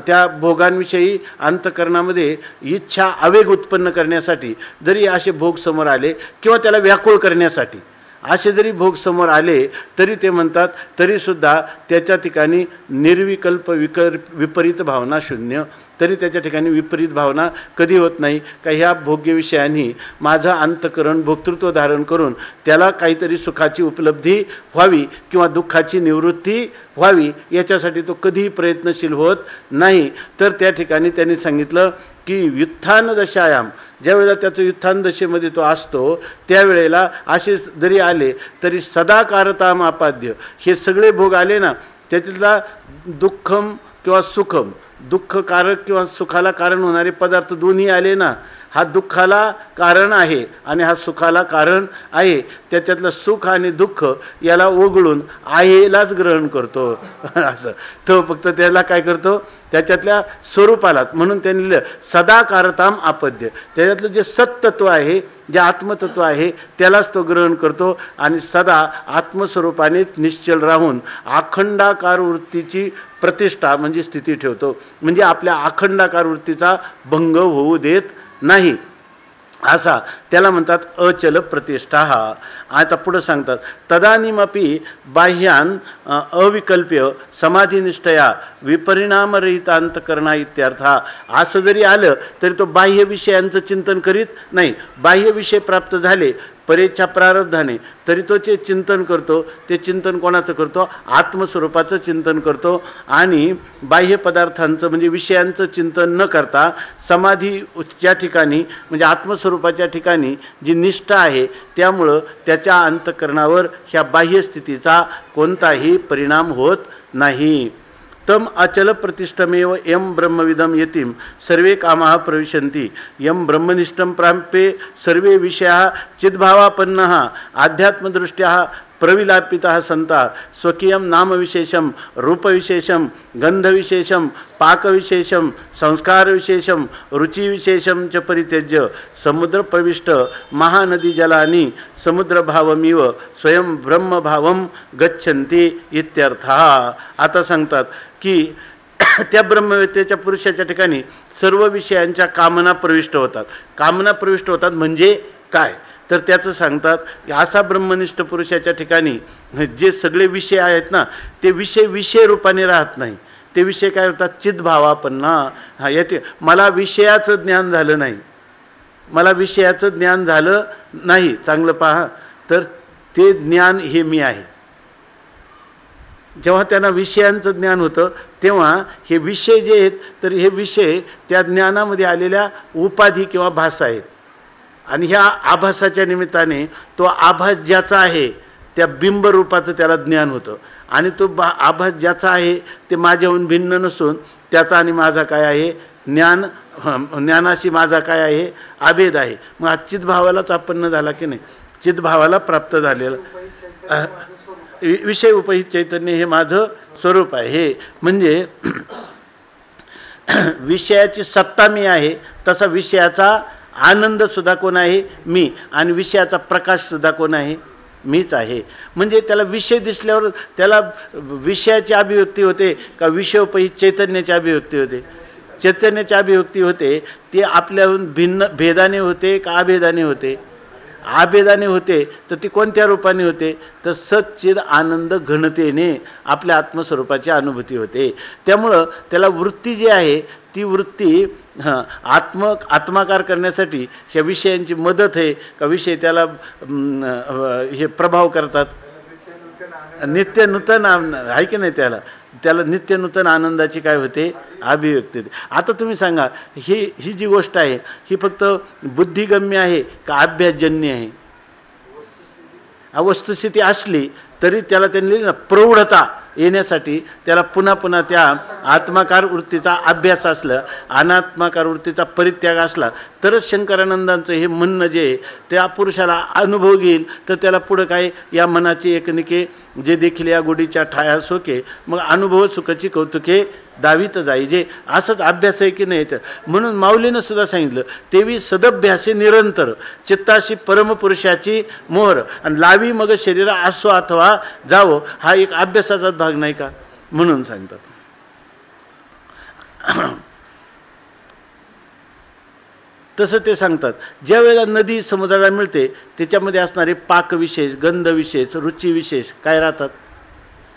त्या भोगांविषयी अंतःकरणामध्ये इच्छा आवेग उत्पन्न करण्यासाठी जरी असे भोग समोर आले, किंवा त्याला व्याकुळ करण्यासाठी असे जरी भोग समोर आले, तरी ते म्हणतात तरीसुद्धा त्याच्या ठिकाणी निर्विकल्प विपरीत भावना शून्य, तरी त्याच्या ठिकाणी विपरीत भावना कधी होत नाही का ह्या भोग्य विषयांनी माझं अंतःकरण भोक्तृत्व धारण करून त्याला काहीतरी सुखाची उपलब्धी व्हावी किंवा दुःखाची निवृत्ती व्हावी याच्यासाठी तो कधीही प्रयत्नशील होत नाही. तर त्या ठिकाणी त्यांनी सांगितलं की व्युत्थान दशायाम, ज्या वेळेला त्याचं व्युत्थान दशेमध्ये तो असतो त्यावेळेला असे जरी आले तरी सदाकारताम आपाद्य, हे सगळे भोग आले ना, त्याच्यातला दुःखम किंवा सुखम, दुःखकारक किंवा सुखाला कारण होणारे पदार्थ दोन्ही आले ना, हा दुःखाला कारण आहे आणि हा सुखाला कारण आहे, त्याच्यातलं सुख आणि दुःख याला ओघळून आहेलाच ग्रहण करतो असं तो फक्त त्याला काय करतो, त्याच्यातल्या स्वरूपालाच. म्हणून त्यांनी सदाकारताम आपद्य, त्याच्यातलं जे सत्तत्व आहे, जे आत्मतत्व आहे त्यालाच तो ग्रहण करतो आणि सदा आत्मस्वरूपानेच निश्चल राहून अखंडाकार वृत्तीची प्रतिष्ठा म्हणजे स्थिती ठेवतो. म्हणजे आपल्या अखंडाकार वृत्तीचा भंग होऊ देत नाही, असा त्याला म्हणतात अचल प्रतिष्ठा. हा आता पुढं सांगतात, तदानीमपि बाह्यान अविकल्प्य समाधिनिष्ठया विपरिणामरहितांतकरणा इत्यर्था. असं जरी आलं तरी तो बाह्य विषयांचं चिंतन करीत नाही. बाह्य विषय प्राप्त झाले परेच्छा प्रारब्धाने तरी तो जे चिंतन करतो ते चिंतन कोणाचं करतो, आत्मस्वरूपाचं चिंतन करतो. आणि बाह्य पदार्थांचं म्हणजे विषयांचं चिंतन न करता समाधीच्या ठिकाणी म्हणजे आत्मस्वरूपाच्या ठिकाणी जी निष्ठा आहे त्यामुळं त्याच्या अंतःकरणावर ह्या बाह्य स्थितीचा कोणताही परिणाम होत नाही. तम अचल प्रतिष्ठमेव यम ब्रह्मविदम यतिम सर्वे कामाः प्रविशन्ति यम ब्रह्मनिष्ठं प्राप्ये सर्वे विषयाः चिद्भावापन्नः आध्यात्मदृष्ट्या प्रविलापितः सन्ता स्वकीयं नामविशेषं रूपविशेषं गन्धविशेषं पाकविशेषं संस्कारविशेषं रुचिविशेषं च परित्यज्य समुद्रप्रविष्ट महानदीजलानि समुद्रभावमिव स्वयं ब्रह्मभावं गच्छन्ति इत्यर्थः. आता सांगतात की त्या ब्रह्मवेत्तेच्या पुरुषाच्या ठिकाणी सर्व विषयांच्या कामना प्रविष्ट होतात. कामना प्रविष्ट होतात म्हणजे काय, तर त्याचं सांगतात की असा ब्रह्मनिष्ठ पुरुषाच्या ठिकाणी जे सगळे विषय आहेत ना ते विषय रूपाने राहत नाही. ते विषय काय होतात, चिद्भावापन्ना. हा याचे मला विषयाचं ज्ञान झालं नाही, मला विषयाचं ज्ञान झालं नाही, चांगलं पहा, तर ते ज्ञान हे मी आहे. जेव्हा त्यांना विषयांचं ज्ञान होतं तेव्हा हे विषय जे आहेत तर हे विषय त्या ज्ञानामध्ये आलेल्या उपाधी किंवा भास आहेत. आणि ह्या आभासाच्या निमित्ताने तो आभास ज्याचा आहे त्या बिंबरूपाचं त्याला ज्ञान होतं. आणि तो आभास ज्याचा आहे ते माझ्याहून भिन्न नसून त्याचा आणि माझा काय आहे, ज्ञानाशी माझा काय आहे, अभेद आहे. मग हा चिद्भावालाच आपन्न झाला की नाही, चिद्भावाला प्राप्त झालेला विषय उपहित चैतन्य हे माझं स्वरूप आहे. हे म्हणजे विषयाची सत्ता मी आहे, तसा विषयाचा आनंद सुद्धा कोण आहे, मी. आणि विषयाचा प्रकाश सुद्धा कोण आहे, मीच आहे. म्हणजे त्याला विषय दिसल्यावर त्याला विषयाची अभिव्यक्ती होते का विषयोपहित चैतन्याची अभिव्यक्ती होते, चैतन्याची अभिव्यक्ती होते. ते आपल्याहून भिन्न भेदाने होते का अभेदाने होते, आभेदाने होते. तर ती कोणत्या रूपाने होते, तर सच्चिद आनंद घनतेने आपल्या आत्मस्वरूपाची अनुभूती होते. त्यामुळं त्याला वृत्ती जी आहे ती वृत्ती आत्माकार करण्यासाठी ह्या विषयांची मदत आहे का विषय त्याला हे प्रभाव करतात. नित्य नूतन आहे की नाही, त्याला नित्य नूतन आनंदाची काय होते, अभिव्यक्ती होते. आता तुम्ही सांगा ही जी गोष्ट आहे ही फक्त बुद्धिगम्य आहे का अभ्यासजन्य आहे. वस्तुस्थिती असली तरी त्याला त्यांनी लिहिलं ना, प्रौढता येण्यासाठी त्याला पुन्हा पुन्हा त्या आत्माकार वृत्तीचा अभ्यास असला, अनात्माकार वृत्तीचा परित्याग असला तरच शंकरानंदांचं हे म्हणणं जे त्या पुरुषाला अनुभव घेईल, तर त्याला पुढं काय या मनाची एकनिके जे देखील या गोडीच्या ठाया सोके, मग अनुभव सुखाची कौतुके दावीत जाईजे, असंच अभ्यास आहे की नाही. म्हणून माऊलीनं सुद्धा सांगितलं, तेवी सदभ्यासे निरंतर चित्ताशी परमपुरुषाची मोहर आणि लावी मग शरीरा आसो अथवा जावो, हा एक अभ्यासाचाच भाग नाही का, म्हणून सांगतात. तसं ते सांगतात, ज्या वेळेला नदी समुद्राला मिळते त्याच्यामध्ये असणारे पाकविशेष, गंधविशेष, रुचीविशेष काय राहतात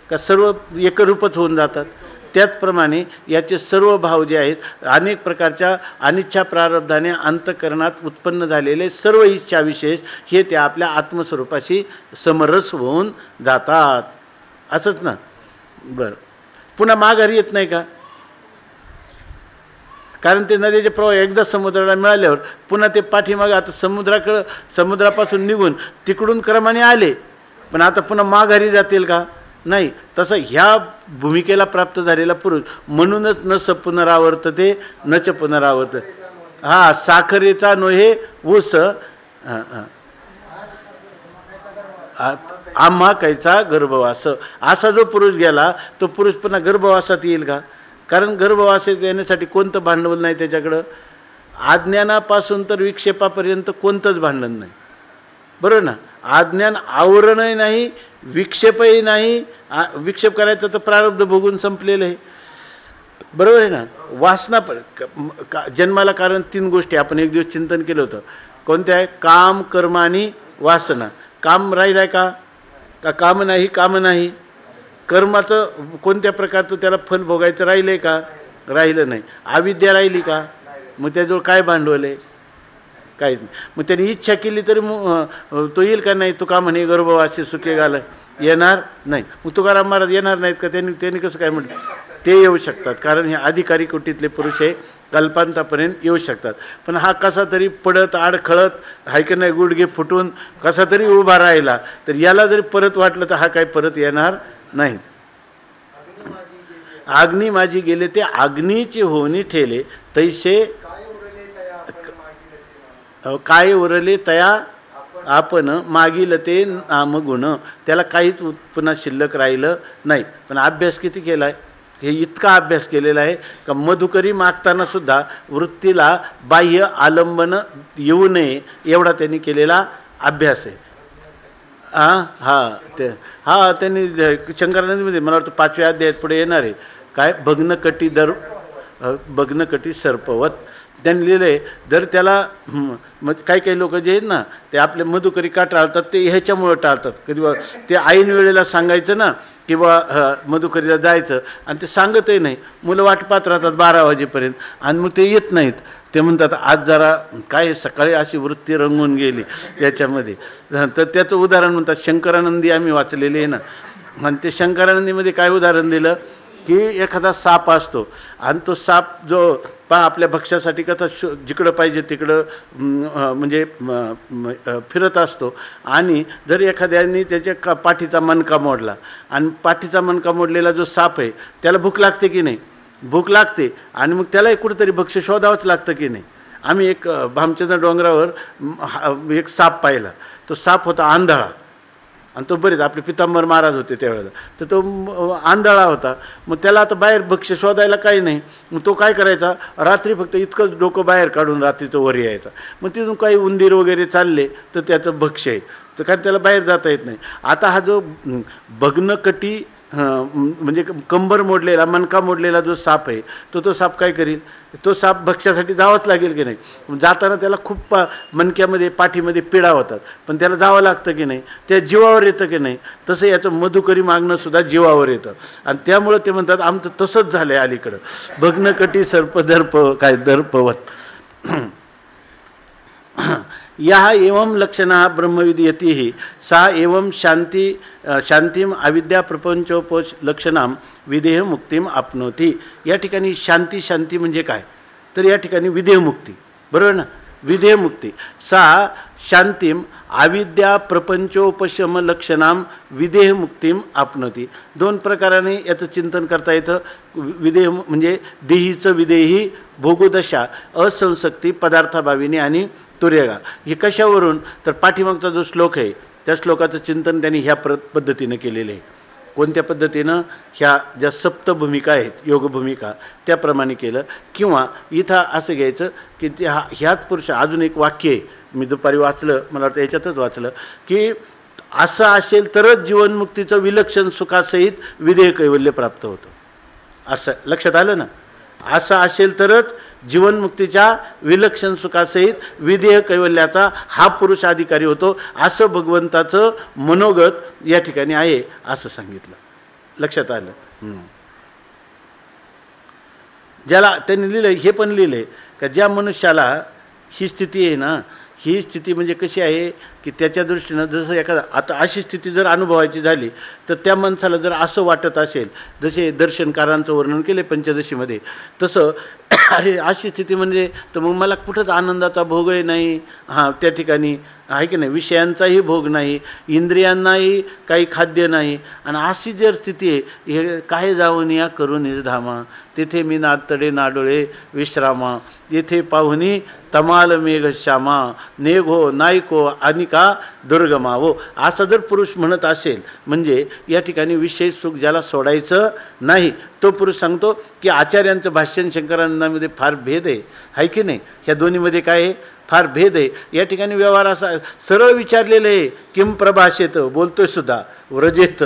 का, सर्व एकरूपच होऊन जातात. त्याचप्रमाणे याचे सर्व भाव जे आहेत, अनेक प्रकारच्या अनिच्छा प्रारब्धाने अंतःकरणात उत्पन्न झालेले सर्व इच्छा विशेष हे त्या आपल्या आत्मस्वरूपाशी समरस होऊन जातात. असंच ना. बरं, पुन्हा माघारी येत नाही का, कारण ते नदीचे प्रवाह एकदा समुद्राला मिळाल्यावर पुन्हा ते पाठीमागे आता समुद्रापासून निघून तिकडून क्रमाने आले, पण आता पुन्हा माघारी जातील का, नाही. तसं ह्या भूमिकेला प्राप्त झालेला पुरुष म्हणूनच न स पुनरावर्तते न च पुनरावर्त, हा साखरेचा नोहे ऊस आम्हा कैचा गर्भवास, असा जो पुरुष गेला तो पुरुष पुन्हा गर्भवासात येईल का, कारण गर्भवासात येण्यासाठी कोणतं भांडवल नाही त्याच्याकडं. अज्ञानापासून तर विक्षेपापर्यंत कोणतंच भांडण नाही, बरोबर ना. अज्ञान आवरणही नाही, विक्षेपही नाही. विक्षेप करायचं तर प्रारब्ध भोगून संपलेलं आहे, बरोबर आहे ना. वासना जन्माला कारण 3 गोष्टी आपण एक दिवस चिंतन केलं होतं. कोणत्या आहे, काम, कर्म आणि वासना. काम राहिलं आहे का काम नाही, काम नाही. कर्माचं कोणत्या प्रकारचं त्याला फल भोगायचं राहिलं आहे का, राहिलं नाही. अविद्या राहिली का, मग त्याजवळ काय भांडवल आहे, काहीच नाही. मग त्यांनी इच्छा केली तरी तो येईल का नाही. तुका म्हणे गर्भवासी सुखे घाल, येणार नाही. मग तुकाराम महाराज येणार नाहीत का, त्यांनी कसं काय म्हटलं, ते येऊ शकतात, कारण हे अधिकारी कोटीतले पुरुष आहे, कल्पांतापर्यंत येऊ शकतात. पण हा कसा तरी पडत आडखळत हाय की नाही, गुडघे फुटून कसा तरी उभा राहिला, तर याला जरी परत वाटलं तर हा काय परत येणार नाही. अग्नी माझी गेले ते अग्नीची होणी ठेले, तैसे काय उरले तया आपण मागील ते नामगुण. त्याला काहीच पुन्हा शिल्लक राहिलं नाही. पण अभ्यास किती केला आहे, हे इतका अभ्यास केलेला आहे का मधुकरी मागताना सुद्धा वृत्तीला बाह्य आलंबन येऊ नये एवढा त्यांनी केलेला अभ्यास आहे. त्यांनी शंकरानंदमध्ये मला वाटतं 5व्या अध्यायात पुढे येणार आहे काय, भग्नकटी सर्पवत त्यांनी लिहिलं आहे. जर त्याला मग काही लोक जे आहेत ना ते आपले मधुकरी का टाळतात, ते ह्याच्यामुळं टाळतात. कधी ते ऐन वेळेला सांगायचं ना किंवा मधुकरीला जायचं आणि ते सांगतही नाही. मुलं वाट पाहत राहतात 12 वाजेपर्यंत आणि मग ते येत नाहीत. ते म्हणतात आज जरा काय सकाळी अशी वृत्ती रंगून गेली त्याच्यामध्ये. तर त्याचं उदाहरण म्हणतात शंकरानंदी आम्ही वाचलेले आहे ना. आणि ते शंकरानंदीमध्ये काय उदाहरण दिलं की एखादा साप असतो आणि तो साप जो आपल्या भक्ष्यासाठी कथा जिकडं पाहिजे तिकडं म्हणजे फिरत असतो. आणि जर एखाद्याने त्याच्या पाठीचा मणका मोडला आणि पाठीचा मणका मोडलेला जो साप आहे त्याला भूक लागते की नाही, भूक लागते. आणि मग त्याला कुठंतरी भक्ष्य शोधावंच लागतं की नाही. आम्ही एक भामचंद्र डोंगरावर एक साप पाहिला. तो साप होता आंधळा आणि तो बरेच आपले पितांबर महाराज होते त्यावेळेला. तर तो आंधळा होता. मग त्याला आता बाहेर भक्ष्य शोधायला काही नाही. मग तो काय करायचा, रात्री फक्त इतकंच डोकं बाहेर काढून रात्रीचं वर यायचा. मग तिथून काही उंदीर वगैरे चालले तर त्याचं भक्ष्य आहे, तर कारण त्याला बाहेर जाता येत नाही. आता हा जो भग्नकटी म्हणजे कंबर मोडलेला मणका मोडलेला जो साप आहे तो साप काय करील, तो साप भक्ष्यासाठी जावंच लागेल की नाही. जाताना त्याला खूप मणक्यामध्ये पाठीमध्ये पीडा होतात, पण त्याला जावं लागतं की नाही, त्या जीवावर येतं की नाही. तसं याचं मधुकरी मागणं सुद्धा जीवावर येतं. आणि त्यामुळं ते म्हणतात आमचं तसंच झालं आहे अलीकडं, भग्नकटी सर्पदर्प काय दर्पवत. या एवं लक्षणा ब्रह्मविद्येति सा एवं शांतीम अविद्या प्रपंचोपोच लक्षणाम विदेह मुक्तीम आपनोती. या ठिकाणी शांती म्हणजे काय, तर या ठिकाणी विदेह मुक्ती, बरोबर ना. विधेयमुक्ती सा शांतीम अविद्या प्रपंचोपशम लक्षणाम विदेहमुक्तीम आपनोती. दोन प्रकाराने याचं चिंतन करता येतं. विदेह म्हणजे देहीचं विदेही, भोगोदशा, असंसक्ती, पदार्थाभाविनी आणि तुर्यगा. हे कशावरून तर पाठीमागचा जो श्लोक आहे त्या श्लोकाचं चिंतन त्यांनी ह्या पद्धतीनं केलेलं आहे. कोणत्या पद्धतीनं? ह्या ज्या सप्तभूमिका आहेत, योगभूमिका, त्याप्रमाणे केलं. किंवा इथं असं घ्यायचं की ह्याच पुरुष, अजून एक वाक्य आहे, मी दुपारी वाचलं, मला वाटतं याच्यातच वाचलं, की असं असेल तरच जीवनमुक्तीचं विलक्षण सुखासहित विधेय कैवल्य प्राप्त होतं. असं लक्षात आलं ना? असं असेल तरच जीवनमुक्तीच्या विलक्षण सुखासहित विधेय कैवल्याचा हा पुरुष अधिकारी होतो, असं भगवंताचं मनोगत या ठिकाणी आहे असं सांगितलं. लक्षात आलं? ज्याला त्यांनी लिहिलं, हे पण लिहिलंय का ज्या मनुष्याला ही स्थिती आहे ना, ही स्थिती म्हणजे कशी आहे की त्याच्या दृष्टीनं जसं एखादा, आता अशी स्थिती जर अनुभवायची झाली तर त्या माणसाला जर असं वाटत असेल, जसे दर्शनकारांचं वर्णन केले पंचदशीमध्ये, तसं अरे अशी स्थिती म्हणजे तर मग मला कुठंच आनंदाचा भोगही नाही, हां त्या ठिकाणी आहे की नाही, विषयांचाही भोग नाही, इंद्रियांनाही काही खाद्य नाही, आणि अशी जर स्थिती आहे, हे काय जाऊन या करून निर्धामा, तेथे मी नातडे नाडोळे विश्रामा, येथे पाहुनी तमाल मेघश्यामा, नेघो नायको अनिका दुर्गमा. हो, असा जर पुरुष म्हणत असेल म्हणजे या ठिकाणी विषय सुख ज्याला सोडायचं नाही, तो पुरुष सांगतो की आचार्यांचं भाष्य शंकरानंदामध्ये फार भेद आहे की नाही, ह्या दोन्हीमध्ये काय आहे, फार भेद आहे. या ठिकाणी व्यवहार असा सरळ विचारलेलं आहे, किम प्रभाषेत, बोलतोय सुद्धा, व्रजेत,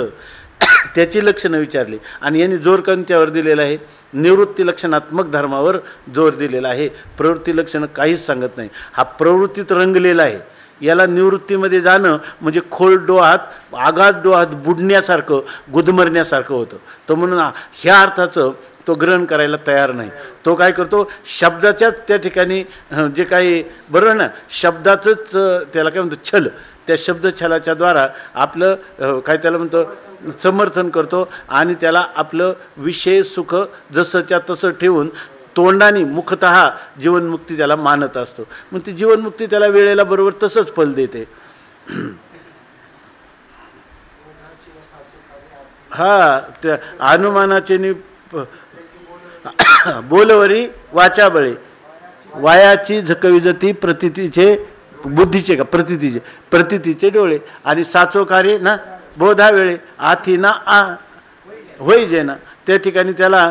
त्याची लक्षणं विचारली, आणि यांनी जोर कोणत्यावर दिलेला आहे, निवृत्ती लक्षणात्मक धर्मावर जोर दिलेला आहे. प्रवृत्ती लक्षणं काहीच सांगत नाही. हा प्रवृत्तीत रंगलेला आहे. याला निवृत्तीमध्ये जाणं म्हणजे खोल डोहात, आगाध डोहात बुडण्यासारखं, गुदमरण्यासारखं होतं. तो म्हणून ह्या अर्थाचं तो ग्रहण करायला तयार नाही. तो काय करतो, शब्दाच्याच त्या ठिकाणी जे काही, बरोबर ना, शब्दाचंच त्याला काय म्हणतो, छल, त्या शब्दछलाच्या द्वारा आपलं काय त्याला म्हणतो समर्थन करतो, आणि त्याला आपलं विषय सुख जसंच्या तसं ठेवून तोंडाने मुखतः जीवनमुक्ती त्याला मानत असतो. मग ती जीवनमुक्ती त्याला वेळेला बरोबर तसंच फल देते. हा, त्या अनुमानाचे बोलवरी वाचा बळे, वायाची झकविजती प्रतितीचे बुद्धीचे का प्रतितीचे डोळे, आणि साचो कार्य ना बोधा वेळे आथी ना होई जे ना. त्या ठिकाणी त्याला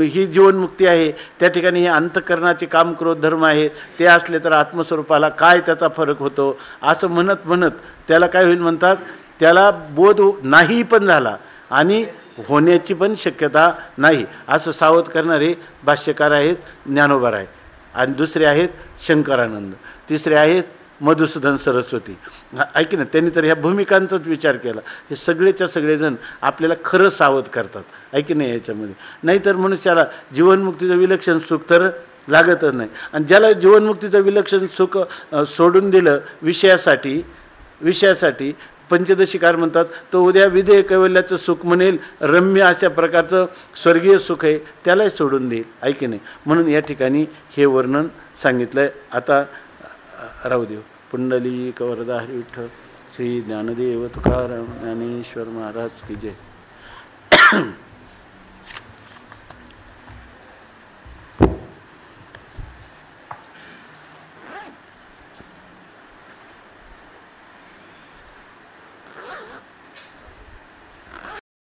ही जीवनमुक्ती आहे, त्या ठिकाणी हे अंतःकरणाचे काम क्रोध धर्म आहे, ते असले तर आत्मस्वरूपाला काय त्याचा फरक होतो, असं म्हणत म्हणत त्याला काय होईल म्हणतात, त्याला बोध नाही पण झाला आणि होण्याची पण शक्यता नाही, असं सावध करणारे भाष्यकार आहेत ज्ञानोबा, आणि दुसरे आहेत शंकरानंद, तिसरे आहेत मधुसूदन सरस्वती. ऐकी ना, त्यांनी तर ह्या भूमिकांचाच विचार केला. हे सगळेच्या सगळेजण आपल्याला खरं सावध करतात, ऐकी नाही याच्यामध्ये. नाहीतर मनुष्याला जीवनमुक्तीचं विलक्षण सुख तर लागतच नाही. आणि ज्याला जीवनमुक्तीचं विलक्षण सुख सोडून दिलं विषयासाठी पंचदशीकार म्हणतात, तो उद्या विधेय कैवल्याचं सुख म्हणेल, रम्य अशा प्रकारचं स्वर्गीय सुख आहे त्यालाही सोडून देईल, ऐकी नाही. म्हणून या ठिकाणी हे वर्णन सांगितलं आहे. आता राहू देव. पुंडलिक वरदा हरी विठ्ठल, श्री ज्ञानदेव तुकाराम ज्ञानेश्वर महाराज की जय.